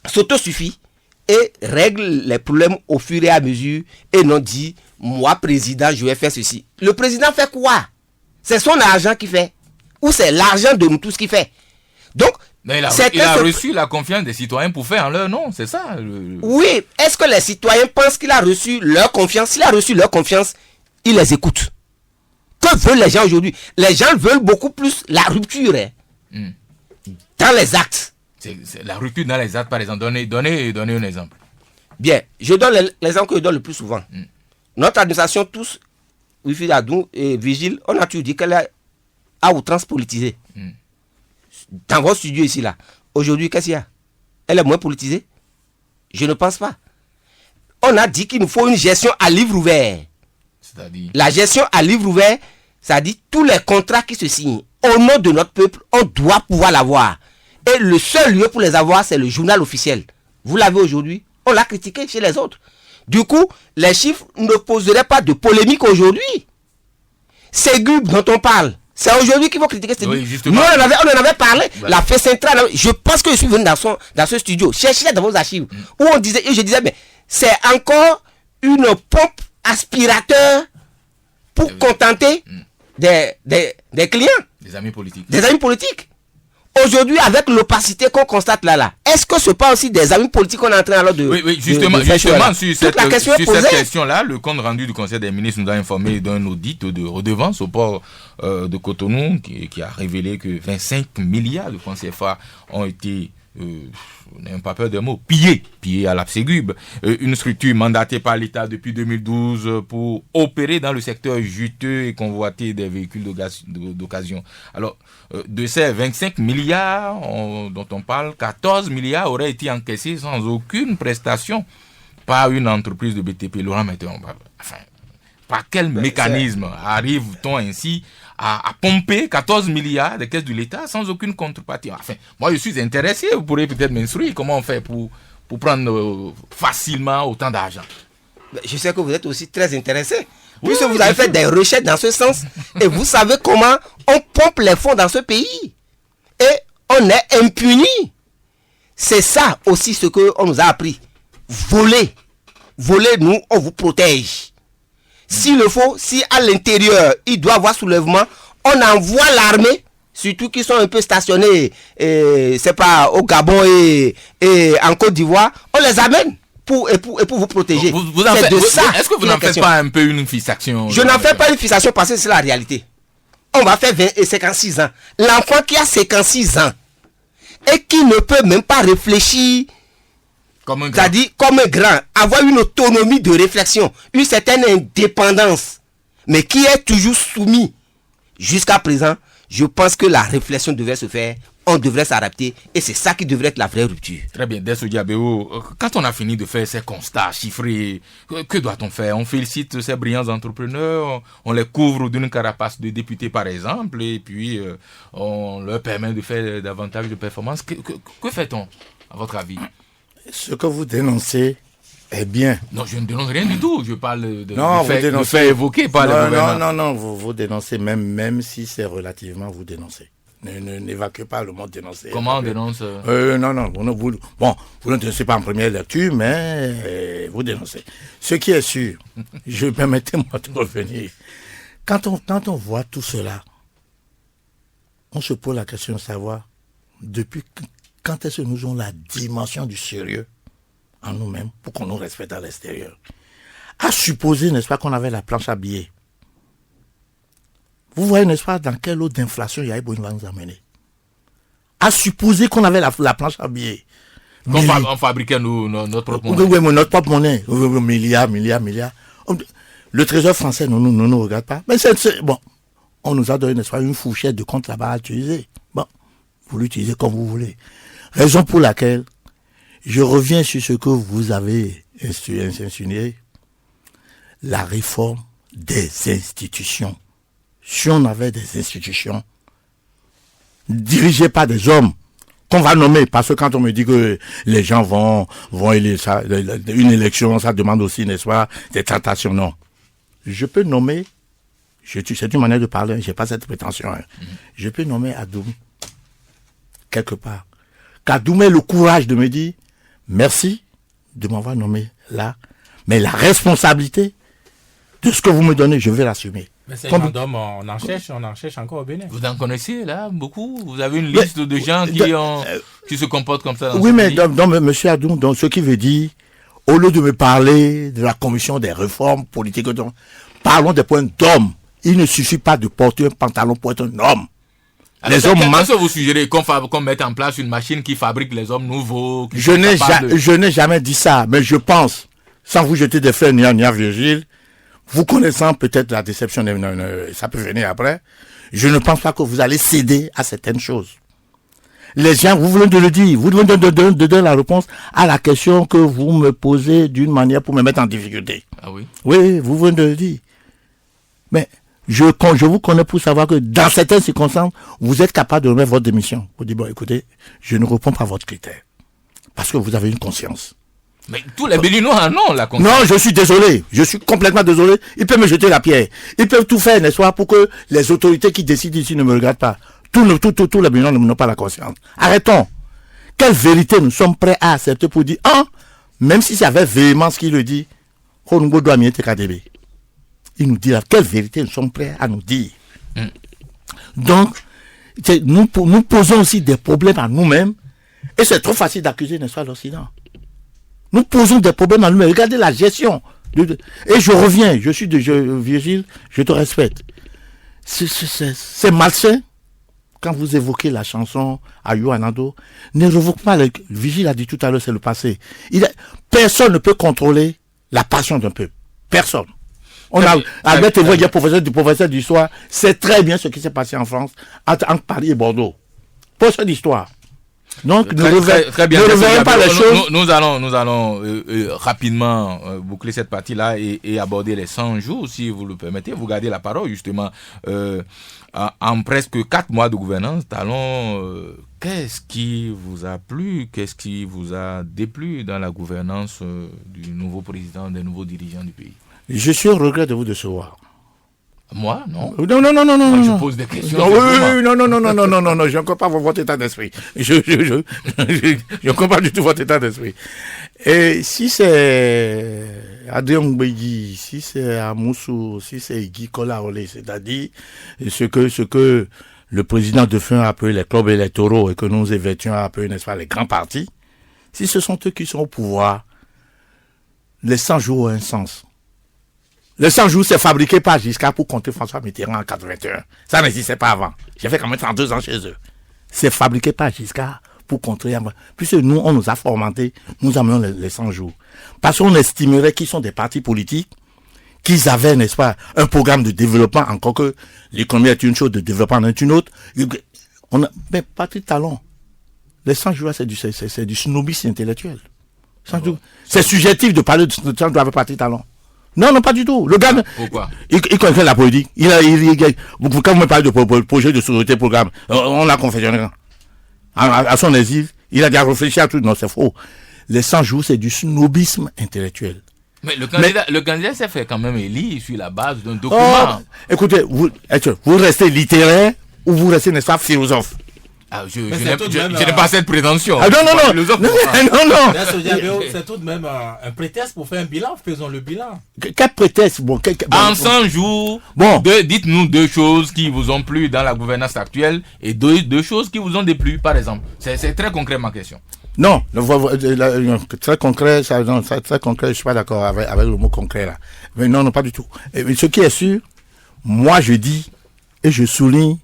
s'auto-suffit et règle les problèmes au fur et à mesure et non dit, moi président, je vais faire ceci. Le président fait quoi? C'est son argent qui fait. Ou c'est l'argent de nous tous qui fait. Donc, mais il a reçu la confiance des citoyens pour faire en leur nom, c'est ça? Oui, est-ce que les citoyens pensent qu'il a reçu leur confiance? S'il a reçu leur confiance, il les écoute. Que veulent les gens aujourd'hui? Les gens veulent beaucoup plus la rupture dans les actes. C'est la rupture dans les actes, par exemple. Donnez un exemple. Bien, je donne l'exemple que je donne le plus souvent. Notre administration, tous, Wifi Adou et Vigile, on a toujours dit qu'elle est à outrance politisée. Dans votre studio ici, là. Aujourd'hui, qu'est-ce qu'il y a? Elle est moins politisée? Je ne pense pas. On a dit qu'il nous faut une gestion à livre ouvert. C'est-à-dire? La gestion à livre ouvert, ça dit tous les contrats qui se signent au nom de notre peuple, on doit pouvoir l'avoir. Et le seul lieu pour les avoir, c'est le journal officiel. Vous l'avez aujourd'hui, on l'a critiqué chez les autres. Du coup, les chiffres ne poseraient pas de polémique aujourd'hui. Ségub dont on parle, c'est aujourd'hui qu'il faut critiquer Ségub. Oui, nous, on en avait parlé. Voilà. La fête centrale, je pense que je suis venu dans ce studio. Cherchez dans vos archives. Où on disait, et je disais, mais c'est encore une pompe aspirateur pour contenter des clients. Des amis politiques. Des amis politiques. Aujourd'hui, avec l'opacité qu'on constate là, est-ce que ce n'est pas aussi des amis politiques qu'on est en train alors de... Oui, justement sur cette question-là, le compte rendu du Conseil des ministres nous a informé d'un audit de redevance au port de Cotonou qui a révélé que 25 milliards de francs CFA ont été... n'ayons pas peur de mots, pillés à la Ségub, une structure mandatée par l'État depuis 2012 pour opérer dans le secteur juteux et convoiter des véhicules d'occasion. Alors, de ces 25 milliards dont on parle, 14 milliards auraient été encaissés sans aucune prestation par une entreprise de BTP. Laurent Metteur, enfin, par quel mécanisme arrive-t-on ainsi à pomper 14 milliards de caisses de l'État sans aucune contrepartie? Enfin, moi je suis intéressé, vous pourrez peut-être m'instruire comment on fait pour prendre facilement autant d'argent. Je sais que vous êtes aussi très intéressé, puisque vous avez fait des recherches dans ce sens et vous savez comment on pompe les fonds dans ce pays et on est impuni. C'est ça aussi ce qu'on nous a appris. Voler, nous, on vous protège. S'il le faut, si à l'intérieur, il doit y avoir soulèvement, on envoie l'armée, surtout qui sont un peu stationnés, c'est pas au Gabon et en Côte d'Ivoire, on les amène pour vous protéger. Est-ce que vous n'en faites pas un peu une fixation? Je n'en fais pas une fixation parce que c'est la réalité. On va faire 56 ans. L'enfant qui a 56 ans et qui ne peut même pas réfléchir, c'est-à-dire comme un grand, avoir une autonomie de réflexion, une certaine indépendance, mais qui est toujours soumis Jusqu'à présent, je pense que la réflexion devrait se faire, on devrait s'adapter et c'est ça qui devrait être la vraie rupture. Très bien, Desso Diabéo, quand on a fini de faire ces constats chiffrés, que doit-on faire? On félicite ces brillants entrepreneurs, on les couvre d'une carapace de députés par exemple, et puis on leur permet de faire davantage de performances. Que fait-on, à votre avis? Ce que vous dénoncez est bien. Non, je ne dénonce rien du tout, je parle de dénoncez. faits évoqués par le gouvernement. Non, vous dénoncez même si c'est relativement, vous dénoncez. N'évacuez pas le mot dénoncer. Comment on dénonce Non, vous ne dénoncez pas en première lecture, mais vous dénoncez. Ce qui est sûr, permettez-moi de revenir. Quand on voit tout cela, on se pose la question de savoir depuis quand est-ce que nous avons la dimension du sérieux en nous-mêmes pour qu'on nous respecte à l'extérieur. À supposer, n'est-ce pas, qu'on avait la planche à billets. Vous voyez, n'est-ce pas, dans quelle eau d'inflation Yahibo va nous amener. À supposer qu'on avait la planche à billets. On fabriquait notre propre monnaie. Oui, mais notre propre monnaie. Milliards. Le trésor français ne nous regarde pas. Mais bon, on nous a donné, n'est-ce pas, une fourchette de compte là-bas à utiliser. Bon, vous l'utilisez comme vous voulez. Raison pour laquelle je reviens sur ce que vous avez insinué. La réforme des institutions. Si on avait des institutions dirigées par des hommes qu'on va nommer, parce que quand on me dit que les gens vont élire ça, une élection, ça demande aussi, n'est-ce pas, des tractations, non. Je peux nommer, c'est une manière de parler, je n'ai pas cette prétention, hein. Je peux nommer Adoum, quelque part. Qu'Adoum ait le courage de me dire, merci de m'avoir nommé là, mais la responsabilité de ce que vous me donnez, je vais l'assumer. Mais ces gens d'hommes, on en cherche encore au Bénin. Vous en connaissez là beaucoup? Vous avez une liste de gens qui se comportent comme ça dans oui, mais pays? M. Adoum, donc, ce qui veut dire, au lieu de me parler de la commission des réformes politiques, parlons des points d'homme. Il ne suffit pas de porter un pantalon pour être un homme. Alors, les hommes qu'est-ce que vous suggérez qu'on mette en place une machine qui fabrique les hommes nouveaux? Je n'ai jamais dit ça, mais je pense, sans vous jeter des fleurs ni à Virgile, vous connaissant peut-être la déception, ça peut venir après, je ne pense pas que vous allez céder à certaines choses. Les gens, vous venez de le dire, vous venez de donner la réponse à la question que vous me posez d'une manière pour me mettre en difficulté. Ah oui? Oui, vous venez de le dire. Mais je vous connais pour savoir que dans certaines circonstances, vous êtes capable de remettre votre démission. Vous dites, bon, écoutez, je ne réponds pas à votre critère. Parce que vous avez une conscience. Mais tous les Béninois en ont la conscience. Non, je suis désolé. Je suis complètement désolé. Ils peuvent me jeter la pierre. Ils peuvent tout faire, n'est-ce pas, pour que les autorités qui décident ici ne me regardent pas. Tous les Béninois n'ont pas la conscience. Arrêtons. Quelle vérité nous sommes prêts à accepter pour dire, même si c'est avec véhémence qu'il le dit, il nous dit quelle vérité nous sommes prêts à nous dire. Donc, nous posons aussi des problèmes à nous-mêmes. Et c'est trop facile d'accuser, n'est-ce pas, l'Occident. Nous posons des problèmes à nous-mêmes. Regardez la gestion. Et je reviens, Virgile, je te respecte. C'est malsain. Quand vous évoquez la chanson Ayou Anado, ne révoque pas. Virgile a dit tout à l'heure, c'est le passé. Personne ne peut contrôler la passion d'un peuple. Personne. Albert Evroy, professeur d'histoire, sait très bien ce qui s'est passé en France, entre Paris et Bordeaux. Professeur d'histoire. Donc, très bien. Ne reverrons pas les choses. Nous allons rapidement boucler cette partie-là et aborder les 100 jours, si vous le permettez. Vous gardez la parole, justement. En presque 4 mois de gouvernance, Talon, qu'est-ce qui vous a plu, qu'est-ce qui vous a déplu dans la gouvernance du nouveau président, des nouveaux dirigeants du pays? Je suis au regret de vous décevoir. Moi, non. Non. Moi, je pose des questions. Non, je ne comprends pas votre état d'esprit. Je ne comprends pas du tout votre état d'esprit. Et si c'est Adrien Mbegui, si c'est Amoussou, si c'est Guy Kola-Olé, c'est-à-dire ce que le président de fin a appelé les clubs électoraux et que nous évertions à appeler, n'est-ce pas, les grands partis, si ce sont eux qui sont au pouvoir, les 100 jours ont un sens. Les 100 jours, c'est fabriqué par Giscard pour compter François Mitterrand en 81. Ça n'existait pas avant. J'ai fait quand même 32 ans chez eux. C'est fabriqué par Giscard pour contrer. Puisque nous, on nous a formatés, nous amenons les 100 jours. Parce qu'on estimerait qu'ils sont des partis politiques qu'ils avaient, n'est-ce pas, un programme de développement, encore que l'économie est une chose, de développement est une autre. Mais Patrick Talon, les 100 jours, c'est du snobisme intellectuel. C'est subjectif de parler de 100 jours avec Patrick Talon. Non, pas du tout. Le gars, pourquoi? Il connaît la politique. Quand vous me parlez de projet de société programme, on l'a confectionné. À son exil, il a déjà réfléchi à tout. Non, c'est faux. Les 100 jours, c'est du snobisme intellectuel. Mais le candidat s'est fait quand même élire sur la base d'un document. Écoutez, vous restez littéraire ou vous restez, n'est-ce pas, philosophe? Je n'ai pas cette prétention. Non. C'est tout de même un prétexte pour faire un bilan. Faisons le bilan. Quel prétexte? En 100 jours, dites-nous 2 choses qui vous ont plu dans la gouvernance actuelle et 2 choses qui vous ont déplu, par exemple. C'est très concret ma question. Non, très concret, je suis pas d'accord avec le mot concret là. Mais non, pas du tout. Mais ce qui est sûr, moi je dis et je souligne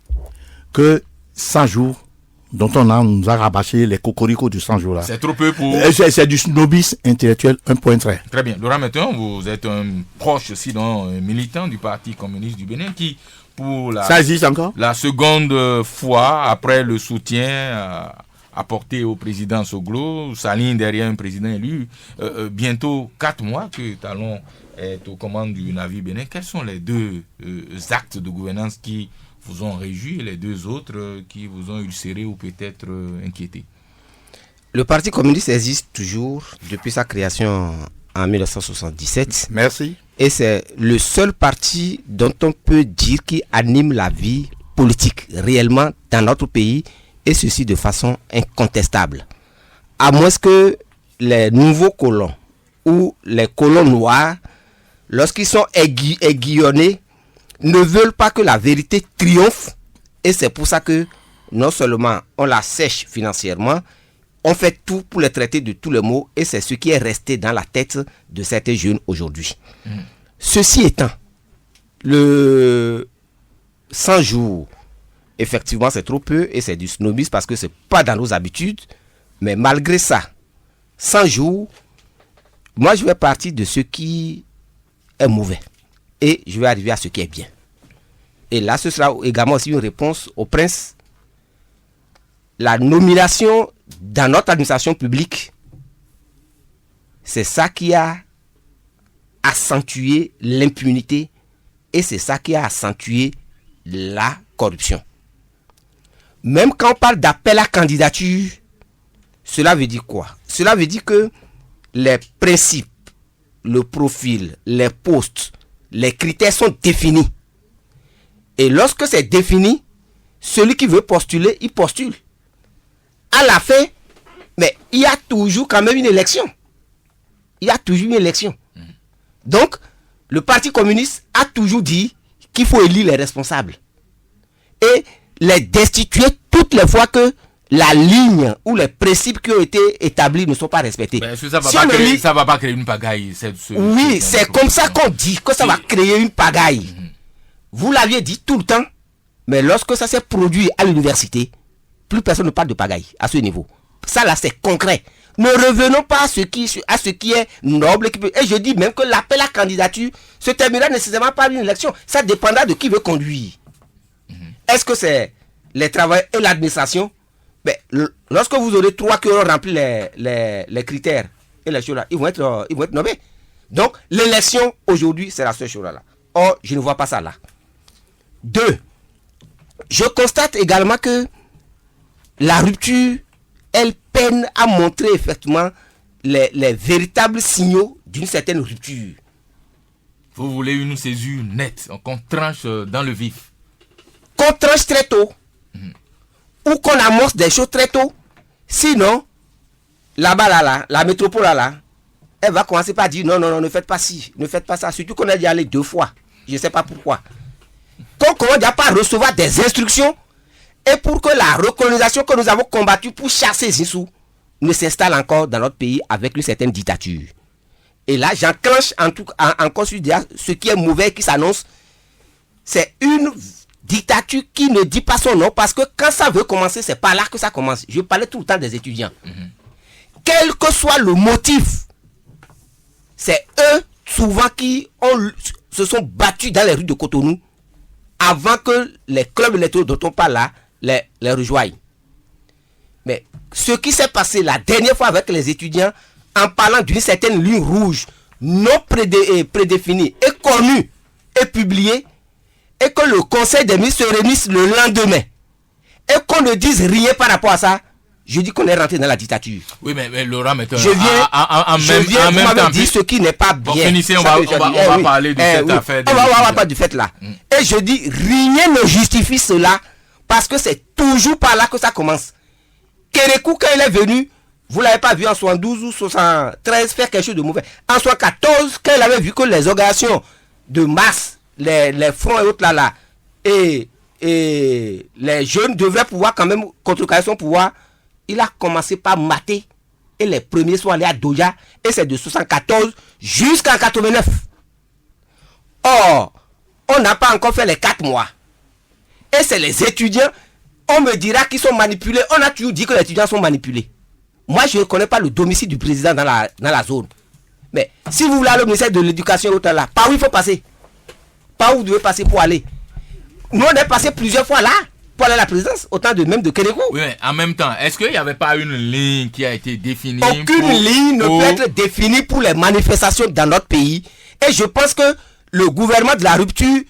que 100 jours dont nous a rabâché les cocoricots du 100 jours là. C'est trop peu pour... C'est du snobisme intellectuel, un point très. Très bien. Laurent Maintenant, vous êtes un proche aussi, un militant du Parti communiste du Bénin qui, pour ça existe encore? La seconde fois, après le soutien apporté au président Soglo, s'aligne derrière un président élu, bientôt 4 mois que Talon est aux commandes du navire Bénin. Quels sont les 2 actes de gouvernance qui vous ont réjoui et les 2 autres qui vous ont ulcéré ou peut-être inquiété? Le Parti communiste existe toujours depuis sa création en 1977. Merci. Et c'est le seul parti dont on peut dire qu'il anime la vie politique réellement dans notre pays, et ceci de façon incontestable. À moins que les nouveaux colons ou les colons noirs, lorsqu'ils sont aiguillonnés, ne veulent pas que la vérité triomphe, et c'est pour ça que non seulement on la sèche financièrement, on fait tout pour les traiter de tous les maux, et c'est ce qui est resté dans la tête de certains jeunes aujourd'hui. Ceci étant, le 100 jours, effectivement c'est trop peu et c'est du snobisme parce que c'est pas dans nos habitudes, mais malgré ça, 100 jours, moi je vais partir de ce qui est mauvais. Et je vais arriver à ce qui est bien. Et là, ce sera également aussi une réponse au prince. La nomination dans notre administration publique, c'est ça qui a accentué l'impunité et c'est ça qui a accentué la corruption. Même quand on parle d'appel à candidature, cela veut dire quoi? Cela veut dire que les principes, le profil, les postes, les critères sont définis. Et lorsque c'est défini, celui qui veut postuler, il postule. À la fin, mais il y a toujours quand même une élection. Il y a toujours une élection. Donc, le Parti communiste a toujours dit qu'il faut élire les responsables. Et les destituer toutes les fois que la ligne ou les principes qui ont été établis ne sont pas respectés. Ben, ça ne va pas créer une pagaille. Oui, c'est comme ça qu'on dit que ça va créer une pagaille. Vous l'aviez dit tout le temps, mais lorsque ça s'est produit à l'université, plus personne ne parle de pagaille à ce niveau. Ça là, c'est concret. Ne revenons pas à ce qui est noble. Et je dis même que l'appel à candidature se terminera nécessairement par une élection. Ça dépendra de qui veut conduire. Est-ce que c'est les travailleurs et l'administration? Ben, lorsque vous aurez 3 qui auront rempli les critères et les choses là, ils vont être nommés. Donc, l'élection aujourd'hui, c'est la seule chose là. Or, je ne vois pas ça là. 2. Je constate également que la rupture, elle peine à montrer effectivement les véritables signaux d'une certaine rupture. Vous voulez une césure nette, qu'on tranche dans le vif. Qu'on tranche très tôt. Ou qu'on amorce des choses très tôt. Sinon, là-bas, la métropole là, elle va commencer par dire non, ne faites pas ci, ne faites pas ça. Surtout qu'on est déjà allé 2 fois. Je ne sais pas pourquoi. Qu'on commence déjà par recevoir des instructions et pour que la recolonisation que nous avons combattue pour chasser Zinsou ne s'installe encore dans notre pays avec une certaine dictature. Et là, j'enclenche encore sur ce qui est mauvais qui s'annonce. C'est une dictature qui ne dit pas son nom parce que quand ça veut commencer, c'est pas là que ça commence. Je parlais tout le temps des étudiants. Quel que soit le motif, c'est eux souvent qui ont se sont battus dans les rues de Cotonou avant que les clubs électoraux dont on parle là les rejoignent. Mais ce qui s'est passé la dernière fois avec les étudiants, en parlant d'une certaine ligne rouge non prédéfinie et connue et publiée, et que le conseil des ministres se réunisse le lendemain, et qu'on ne dise rien par rapport à ça, je dis qu'on est rentré dans la dictature. Oui, mais Laurent, maintenant, je viens en même temps, dire ce qui n'est pas bien. Bon, finissez, on va parler de cette affaire. On va parler du fait là. Et je dis, rien ne justifie cela, parce que c'est toujours par là que ça commence. Kérékou, quand il est venu, vous ne l'avez pas vu en 72 ou 73 faire quelque chose de mauvais. En 74, quand il avait vu que les organisations de masse, les fronts et autres là, et les jeunes devraient pouvoir quand même contrecarrer son pouvoir, il a commencé par mater. Et les premiers sont allés à Doja. Et c'est de 74 jusqu'en 89. Or, on n'a pas encore fait les 4 mois. Et c'est les étudiants. On me dira qu'ils sont manipulés. On a toujours dit que les étudiants sont manipulés. Moi, je ne connais pas le domicile du président dans la zone. Mais si vous voulez aller au ministère de l'Éducation, là, par où il faut passer? Par où vous devez passer pour aller? Nous, on est passé plusieurs fois là pour aller à la présidence, autant de même de Kérékou. Oui, mais en même temps, est-ce qu'il n'y avait pas une ligne qui a été définie? Aucune ligne ne peut être définie pour les manifestations dans notre pays. Et je pense que le gouvernement de la rupture,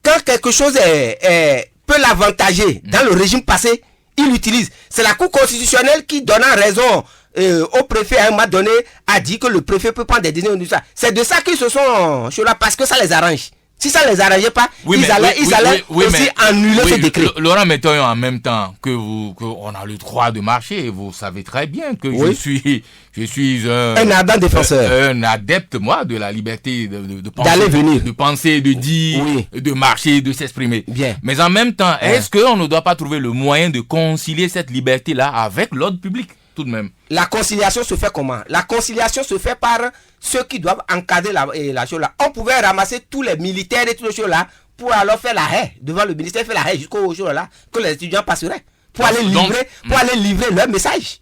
quand quelque chose peut l'avantager dans le régime passé, il l'utilise. C'est la Cour constitutionnelle qui, donnant raison au préfet à un moment donné, a dit que le préfet peut prendre des décisions. C'est de ça qu'ils se sont là parce que ça les arrange. Si ça ne les arrangeait pas, ils allaient aussi annuler ce décret. Laurent, mettons en même temps qu'on a le droit de marcher. Vous savez très bien que je suis un ardent défenseur. Un adepte, moi, de la liberté de penser, d'aller venir, de penser, de dire, de marcher, de s'exprimer. Bien. Mais en même temps, est-ce qu'on ne doit pas trouver le moyen de concilier cette liberté-là avec l'ordre public, tout de même? La conciliation se fait comment? La conciliation se fait par ceux qui doivent encadrer la chose là. On pouvait ramasser tous les militaires et toutes les choses là pour alors faire la haie devant le ministère, faire la haie jusqu'au jour là que les étudiants passeraient pour aller livrer leur message.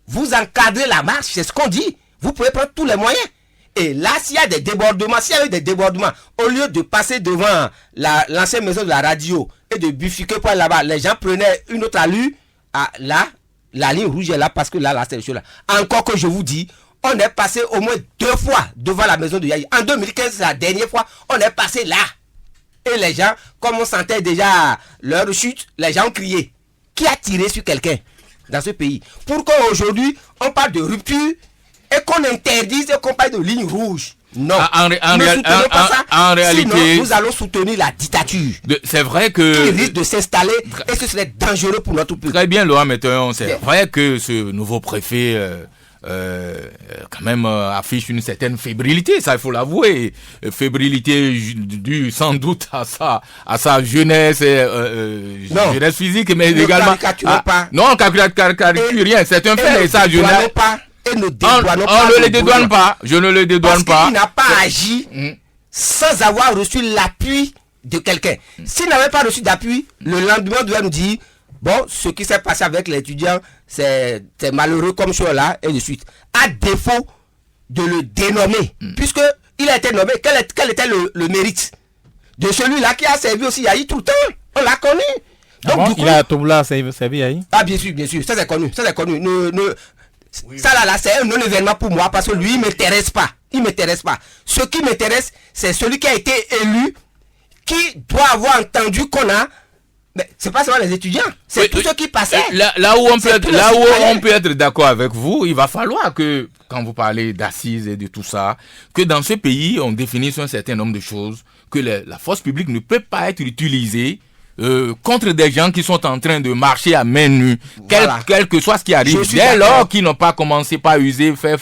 Vous encadrez la marche, c'est ce qu'on dit. Vous pouvez prendre tous les moyens. Et là, s'il y a des débordements, au lieu de passer devant l'ancienne maison de la radio et de bifurquer pour aller là-bas, les gens prenaient une autre allure. Là, la ligne rouge est là parce que là, c'est le show là. Encore que je vous dis, on est passé au moins 2 fois devant la maison de Yahi. En 2015, c'est la dernière fois, on est passé là. Et les gens, comme on sentait déjà leur chute, les gens ont crié. Qui a tiré sur quelqu'un dans ce pays? Pourquoi aujourd'hui, on parle de rupture et qu'on interdise et qu'on parle de ligne rouge? Non, en réalité, sinon nous allons soutenir la dictature. C'est vrai que... qui risque de s'installer et ce serait dangereux pour notre pays. Très bien, Laurent Metteuillon, c'est vrai que ce nouveau préfet... quand même affiche une certaine fébrilité, ça il faut l'avouer, fébrilité due sans doute à sa jeunesse, jeunesse physique, mais également pas. Non, on caricature rien, c'est un fait, et sa jeunesse on ne le dédouane pas, je ne le dédouane pas. Parce qu'il n'a pas agi sans avoir reçu l'appui de quelqu'un. S'il n'avait pas reçu d'appui, le lendemain on doit nous dire bon, ce qui s'est passé avec les étudiants, c'est malheureux comme chose là, et de suite. À défaut de le dénommer, puisque il a été nommé, quel était le mérite de celui-là qui a servi aussi Yahi tout le temps? On l'a connu. Donc, il a tout là servi Yahi? Ah, bien sûr, ça c'est connu. Ça là, c'est un non-événement pour moi parce que lui, il ne m'intéresse pas. Ce qui m'intéresse, c'est celui qui a été élu, qui doit avoir entendu qu'on a. Mais c'est pas seulement les étudiants, c'est tous ceux qui passaient. Là où on peut être d'accord avec vous, il va falloir que, quand vous parlez d'assises et de tout ça, que dans ce pays, on définisse un certain nombre de choses, que la force publique ne peut pas être utilisée contre des gens qui sont en train de marcher à main nue, quel que soit ce qui arrive. Dès lors qu'ils n'ont pas commencé par user, faire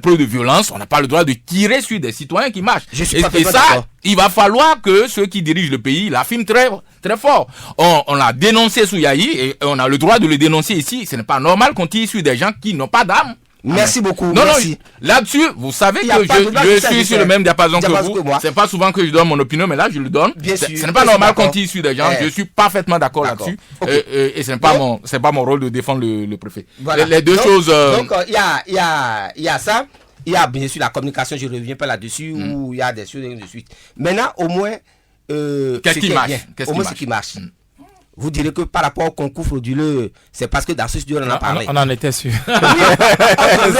preuve de violence, on n'a pas le droit de tirer sur des citoyens qui marchent. Et ça, il va falloir que ceux qui dirigent le pays l'affirment très, très fort. On l'a dénoncé sous Yahi et on a le droit de le dénoncer ici. Ce n'est pas normal qu'on tire sur des gens qui n'ont pas d'armes. Merci beaucoup. Non, là-dessus, vous savez que je suis sur le même diapason que vous. C'est pas souvent que je donne mon opinion, mais là, je le donne. Ce n'est pas normal qu'on tire sur des gens. Je suis parfaitement d'accord là-dessus. Et ce n'est pas mon rôle de défendre le préfet. Voilà. Les deux choses. Donc, il y a ça. Il y a bien sûr la communication, je ne reviens pas là-dessus, où il y a des choses et ainsi de suite. Maintenant, au moins, qu'est-ce qui marche? Ce qui marche. Vous direz que par rapport au concours frauduleux, c'est parce que dans ce studio, on en a parlé. On en était sûr. Oui, on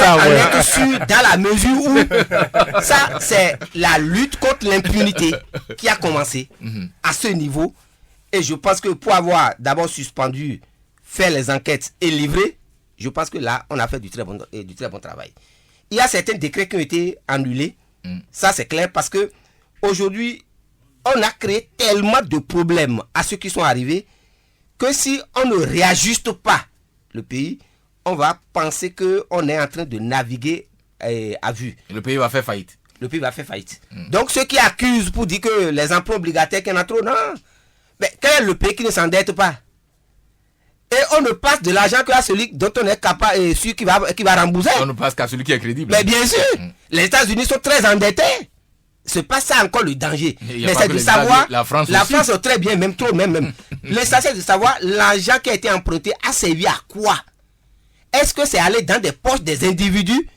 est sûr dans la mesure où ça, c'est la lutte contre l'impunité qui a commencé à ce niveau. Et je pense que pour avoir d'abord suspendu, fait les enquêtes et livré, je pense que là, on a fait du très bon travail. Il y a certains décrets qui ont été annulés. Ça, c'est clair parce que aujourd'hui, on a créé tellement de problèmes à ceux qui sont arrivés que si on ne réajuste pas le pays, on va penser qu'on est en train de naviguer à vue. Et le pays va faire faillite. Le pays va faire faillite. Donc ceux qui accusent pour dire que les emprunts obligataires, qu'il y en a trop, non. Mais quel est le pays qui ne s'endette pas? Et on ne passe de l'argent qu'à celui dont on est capable et celui qui va rembourser. On ne passe qu'à celui qui est crédible. Mais bien sûr, les États-Unis sont très endettés. C'est pas ça encore le danger. Mais c'est de savoir, la France est très bien, même trop, même. L'essentiel c'est de savoir l'argent qui a été emprunté a servi à quoi? Est-ce que c'est allé dans des poches des individus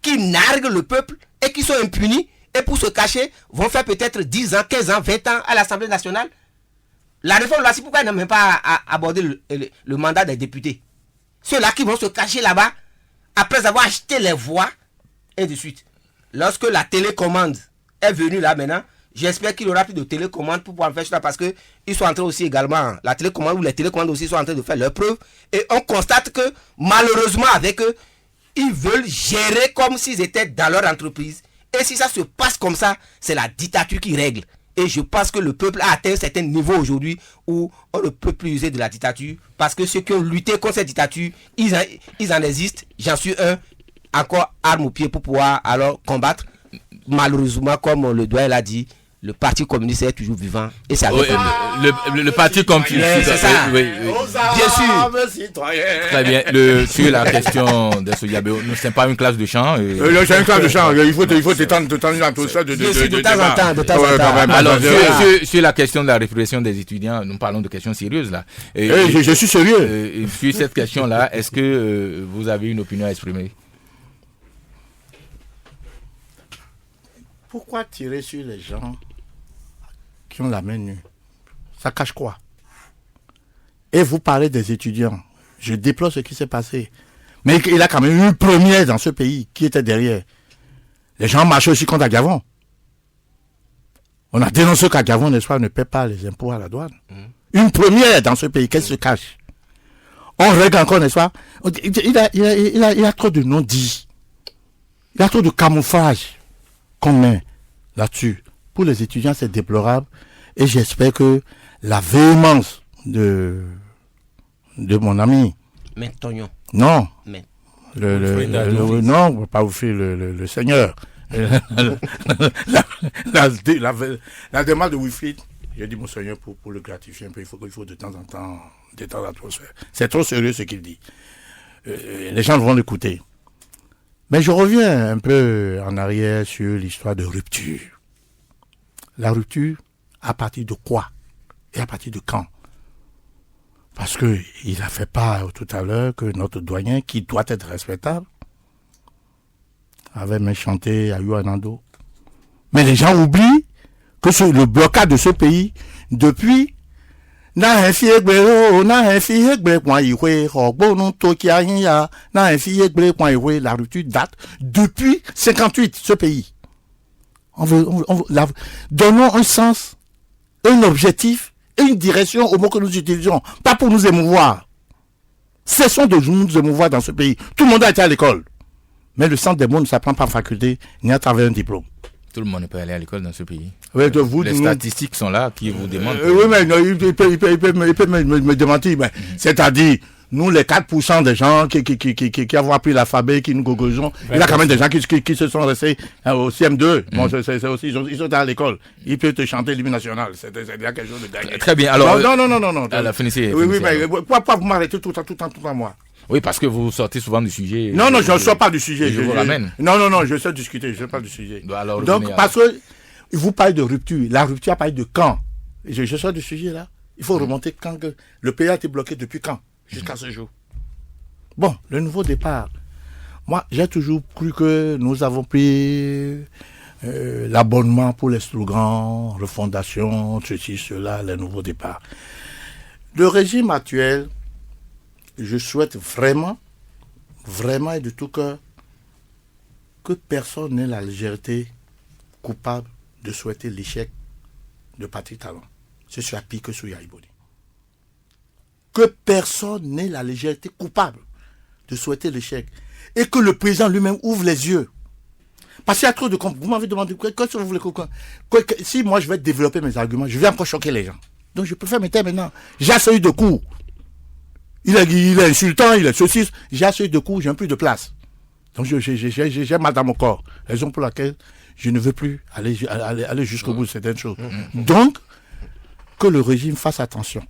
qui narguent le peuple et qui sont impunis et pour se cacher vont faire peut-être 10 ans, 15 ans, 20 ans à l'Assemblée nationale? La réforme là, c'est pourquoi ils n'ont même pas abordé le mandat des députés. Ceux-là qui vont se cacher là-bas après avoir acheté les voix et de suite. Lorsque la télécommande est venue là maintenant, j'espère qu'il y aura plus de télécommande pour pouvoir faire ça parce que ils sont en train aussi également, la télécommande ou les télécommandes aussi sont en train de faire leurs preuves et on constate que malheureusement avec eux, ils veulent gérer comme s'ils étaient dans leur entreprise et si ça se passe comme ça, c'est la dictature qui règle. Et je pense que le peuple a atteint un certain niveau aujourd'hui où on ne peut plus user de la dictature parce que ceux qui ont lutté contre cette dictature, ils en existent, j'en suis un, encore arme au pied pour pouvoir alors combattre. Malheureusement, comme le doyen l'a dit, le Parti communiste est toujours vivant. Et ça le Parti communiste. C'est ça. Oui. Bien sûr. Très bien. Sur la question de ce Yabéo, ce n'est pas une classe de chant. C'est une classe de chant. Il faut t'étendre dans tout ça. De temps en temps. Alors, sur la question de la répression des étudiants, nous parlons de questions sérieuses là. Je suis sérieux. Sur cette question-là, est-ce que vous avez une opinion à exprimer? Pourquoi tirer sur les gens qui ont la main nue? Ça cache quoi? Et vous parlez des étudiants. Je déplore ce qui s'est passé. Mais il a quand même eu une première dans ce pays qui était derrière. Les gens marchaient aussi contre Agavon. On a dénoncé qu'Agavon, n'est-ce pas, ne paie pas les impôts à la douane. Une première dans ce pays, qu'elle se cache. On règle encore, n'est-ce pas? Il a trop de non-dits. Il y a trop de camouflage qu'on met là-dessus. Pour les étudiants, c'est déplorable. Et j'espère que la véhémence de mon ami. Maintenant. Non. Mais. Non, pas offrir le Seigneur. la demande de Wilfried, j'ai dit mon Seigneur pour le gratifier un peu, il faut de temps en temps détendre l'atmosphère. C'est trop sérieux ce qu'il dit. Les gens vont l'écouter. Mais je reviens un peu en arrière sur l'histoire de rupture. La rupture, à partir de quoi? Et à partir de quand? Parce qu'il a fait part tout à l'heure que notre doyen, qui doit être respectable, avait même chanté à Yuanando. Mais les gens oublient que le blocage de ce pays, depuis la rupture date depuis 58, ce pays. Donnons un sens, un objectif et une direction au mot que nous utilisons, pas pour nous émouvoir. Cessons de nous émouvoir dans ce pays. Tout le monde a été à l'école. Mais le sens des mots ne s'apprend pas en faculté, ni à travers un diplôme. Tout le monde ne peut aller à l'école dans ce pays. Oui, les statistiques sont là qui vous demandent. Oui, mais non, il peut me démentir. C'est-à-dire, nous, les 4% des gens qui avons appris l'alphabet, qui nous gogogeons, il y a quand même des gens qui se sont restés au CM2. Bon, c'est aussi, ils sont à l'école. Ils peuvent te chanter l'hymne national. C'est déjà quelque chose de dingue. Très bien. Alors, non. Finissez. Oui, mais pourquoi vous m'arrêtez tout le temps, moi? Oui, parce que vous sortez souvent du sujet. Non, je ne sors pas du sujet. Je vous ramène. Non, je sais discuter, je ne sais pas du sujet. Donc, parce que vous parlez de rupture. La rupture a parlé de quand? Je sors du sujet là. Il faut remonter quand le pays a été bloqué depuis quand? Jusqu'à ce jour. Bon, le nouveau départ. Moi, j'ai toujours cru que nous avons pris l'abonnement pour les slogans, refondation, ceci, cela, les nouveaux départs. Le régime actuel, je souhaite vraiment et de tout cœur, que personne n'ait la légèreté coupable de souhaiter l'échec de Patrick Talon. C'est sur la pique que sur Yaïboni. Que personne n'ait la légèreté coupable de souhaiter l'échec. Et que le président lui-même ouvre les yeux. Parce qu'il y a trop de... Vous m'avez demandé, qu'est-ce que vous voulez si moi je vais développer mes arguments, je vais encore choquer les gens. Donc je préfère me taire maintenant. J'ai assez eu de coups. Il est insultant, il est ceci. J'ai assez eu de coups, j'ai un peu de place. Donc j'ai mal dans mon corps. Raison pour laquelle je ne veux plus aller jusqu'au bout de certaines choses. Donc, que le régime fasse attention.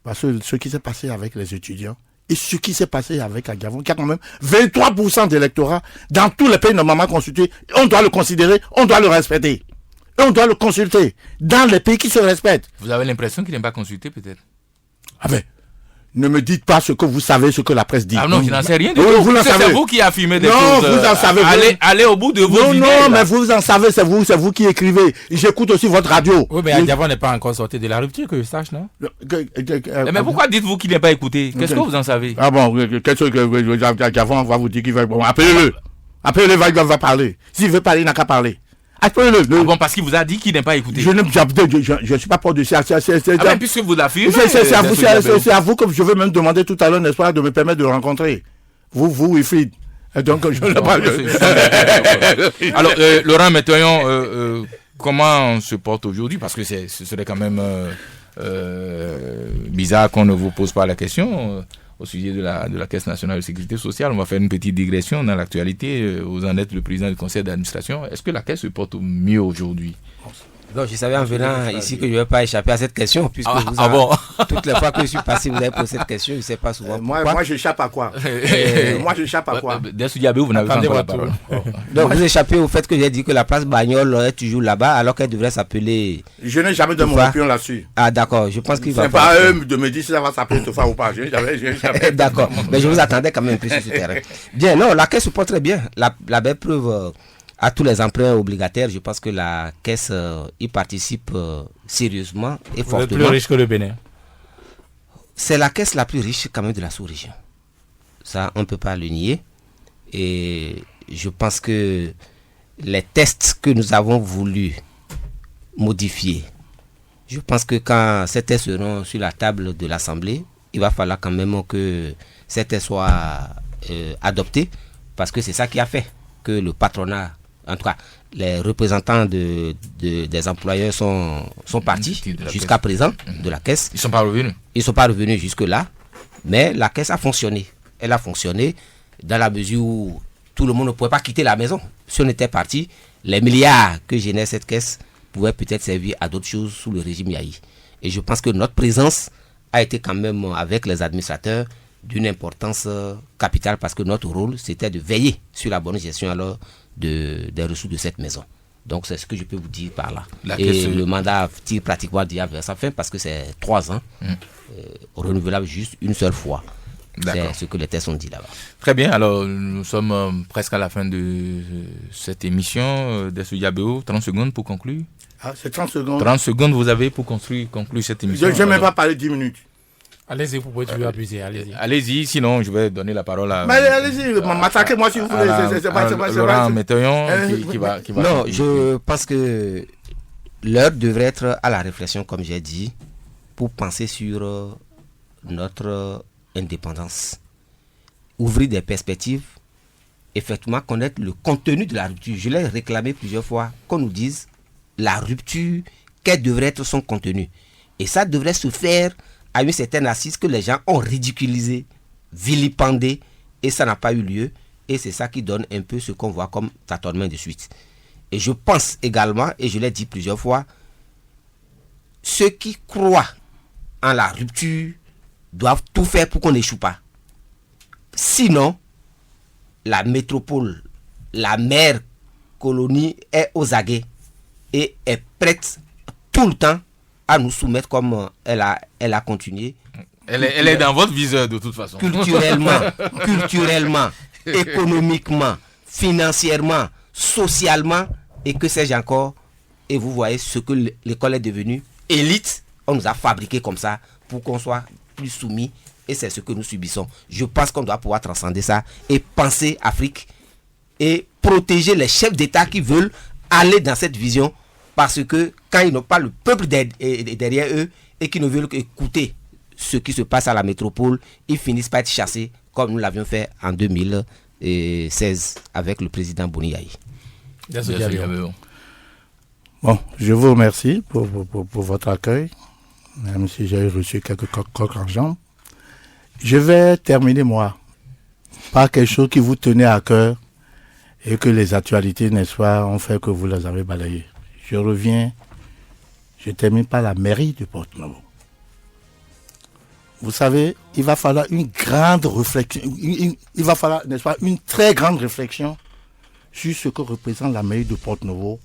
Parce que ce qui s'est passé avec les étudiants, et ce qui s'est passé avec Agavon, qui a quand même 23% d'électorat dans tous les pays normalement constitués, on doit le considérer, on doit le respecter. Et on doit le consulter dans les pays qui se respectent. Vous avez l'impression qu'il n'est pas consulté peut-être? Ah ben, ne me dites pas ce que vous savez, ce que la presse dit. Ah non, je n'en sais rien du tout. C'est vous qui affirmez des choses. Non, vous en savez. Allez au bout de vos idées. Non, mais vous en savez, c'est vous qui écrivez. J'écoute aussi votre radio. Oui, mais Agavon n'est pas encore sorti de la rupture, que je sache, non? Mais pourquoi dites-vous qu'il n'est pas écouté? Qu'est-ce que vous en savez? Ah bon, qu'est-ce que Agavon va vous dire qu'il va... Bon, appelez-le. Appelez-le, il va parler. S'il veut parler, il n'a qu'à parler. Appelez-le. Ah bon, parce qu'il vous a dit qu'il n'est pas écouté. Je ne suis pas pour de ça. Ah puisque vous l'affirmez. C'est à vous que je veux même demander tout à l'heure, n'est-ce pas, de me permettre de le rencontrer. Vous, Wilfried. Donc, je ne pas. Alors, Laurent Métoyon, comment on se porte aujourd'hui? Parce que ce serait quand même bizarre qu'on ne vous pose pas la question au sujet de la Caisse nationale de sécurité sociale. On va faire une petite digression dans l'actualité. Vous en êtes le président du conseil d'administration. Est-ce que la Caisse se porte mieux aujourd'hui? Donc, je savais en venant ici que je ne vais pas échapper à cette question, puisque toutes les fois que je suis passé, vous avez posé cette question, je ne sais pas souvent moi, j'échappe à quoi? Moi, j'échappe à quoi? Dessou Diabé, vous n'avez pas encore la parole. Donc, vous échappez au fait que j'ai dit que la place Bagnol est toujours là-bas, alors qu'elle devrait s'appeler... Je n'ai jamais donné mon opinion là-dessus. Ah, d'accord, je pense qu'il va... C'est pas à eux de me dire si ça va s'appeler Tofa ou pas. D'accord, mais je vous attendais quand même un peu sur ce terrain. Bien, non, la Caisse se porte très bien. La belle preuve... à tous les emprunts obligataires, je pense que la Caisse y participe sérieusement et fortement. Vous êtes plus riche que le Bénin. C'est la Caisse la plus riche quand même de la sous-région. Ça, on ne peut pas le nier. Et je pense que les tests que nous avons voulu modifier, je pense que quand ces tests seront sur la table de l'Assemblée, il va falloir quand même que ces tests soient adoptés, parce que c'est ça qui a fait que le patronat, en tout cas, les représentants des employeurs sont partis jusqu'à présent de la Caisse. Ils ne sont pas revenus. Ils ne sont pas revenus jusque-là, mais la Caisse a fonctionné. Elle a fonctionné dans la mesure où tout le monde ne pouvait pas quitter la maison. Si on était parti, les milliards que génère cette Caisse pouvaient peut-être servir à d'autres choses sous le régime Yahi. Et je pense que notre présence a été quand même, avec les administrateurs, d'une importance capitale, parce que notre rôle, c'était de veiller sur la bonne gestion alors des ressources de cette maison. Donc c'est ce que je peux vous dire par là. Le mandat tire pratiquement déjà vers sa fin, parce que c'est 3 ans, renouvelable juste une seule fois. C'est ce que les tests ont dit là-bas. Très bien, alors nous sommes presque à la fin de cette émission. Dessou Diabéo, 30 secondes pour conclure. Ah, c'est 30 secondes. 30 secondes vous avez pour conclure cette émission. Je n'ai même pas parlé 10 minutes. Allez-y, vous pouvez toujours abuser, allez-y. Allez-y, sinon je vais donner la parole à... Mais allez-y, m'attaquez-moi si vous voulez. Laurent Métoyon qui va... Non, je pense que l'heure devrait être à la réflexion, comme j'ai dit, pour penser sur notre indépendance. Ouvrir des perspectives, effectivement connaître le contenu de la rupture. Je l'ai réclamé plusieurs fois, qu'on nous dise la rupture, quel devrait être son contenu. Et ça devrait se faire à une certaine assise que les gens ont ridiculisé, vilipendé, et ça n'a pas eu lieu. Et c'est ça qui donne un peu ce qu'on voit comme tâtonnement de suite. Et je pense également, et je l'ai dit plusieurs fois, ceux qui croient en la rupture doivent tout faire pour qu'on n'échoue pas. Sinon, la métropole, la mère colonie est aux aguets et est prête tout le temps à nous soumettre comme elle a continué. Elle est dans votre viseur de toute façon. Culturellement, économiquement, financièrement, socialement, et que sais-je encore. Et vous voyez ce que l'école est devenue, élite. On nous a fabriqués comme ça pour qu'on soit plus soumis. Et c'est ce que nous subissons. Je pense qu'on doit pouvoir transcender ça et penser Afrique et protéger les chefs d'État qui veulent aller dans cette vision, parce que quand ils n'ont pas le peuple derrière eux et qui ne veulent écouter ce qui se passe à la métropole, ils finissent par être chassés comme nous l'avions fait en 2016 avec le président Boni Yayi. Bon, je vous remercie pour votre accueil, même si j'ai reçu quelques coques en jambes. Je vais terminer, moi, par quelque chose qui vous tenait à cœur et que les actualités, n'est-ce pas, ont fait que vous les avez balayées. Je termine par la mairie de Porto-Novo. Vous savez, il va falloir une grande réflexion, il va falloir, n'est-ce pas, une très grande réflexion sur ce que représente la mairie de Porto-Novo.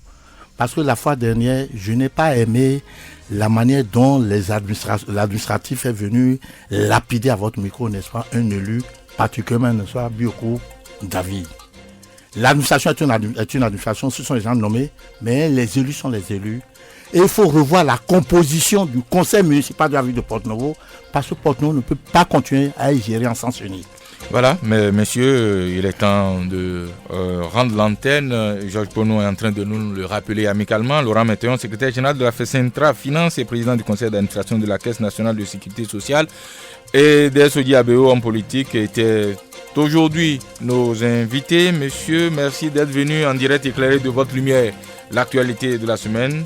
Parce que la fois dernière, je n'ai pas aimé la manière dont l'administratif est venu lapider à votre micro, n'est-ce pas, un élu, particulièrement, n'est-ce pas, Bioko David. L'administration est une administration, ce sont les gens nommés, mais les élus sont les élus. Et il faut revoir la composition du conseil municipal de la ville de Porto-Novo, parce que Porto-Novo ne peut pas continuer à y gérer en sens unique. Voilà, mais messieurs, il est temps de rendre l'antenne. Georges Pono est en train de nous le rappeler amicalement. Laurent Météon, secrétaire général de la FECENTRA Finance et président du conseil d'administration de la Caisse nationale de sécurité sociale, et Desodi Abeo, homme politique, étaient aujourd'hui nos invités. Messieurs, merci d'être venus en direct éclairé de votre lumière l'actualité de la semaine.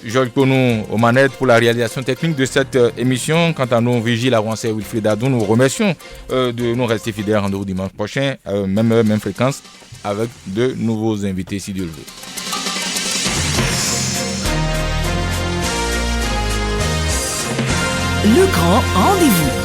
Georges Pono aux manettes pour la réalisation technique de cette émission. Quant à nous, Vigile Avancé et Wilfried Adou, nous remercions de nous rester fidèles. Rendez-vous dimanche prochain, même heure, même fréquence, avec de nouveaux invités, si Dieu le veut. Le grand rendez-vous.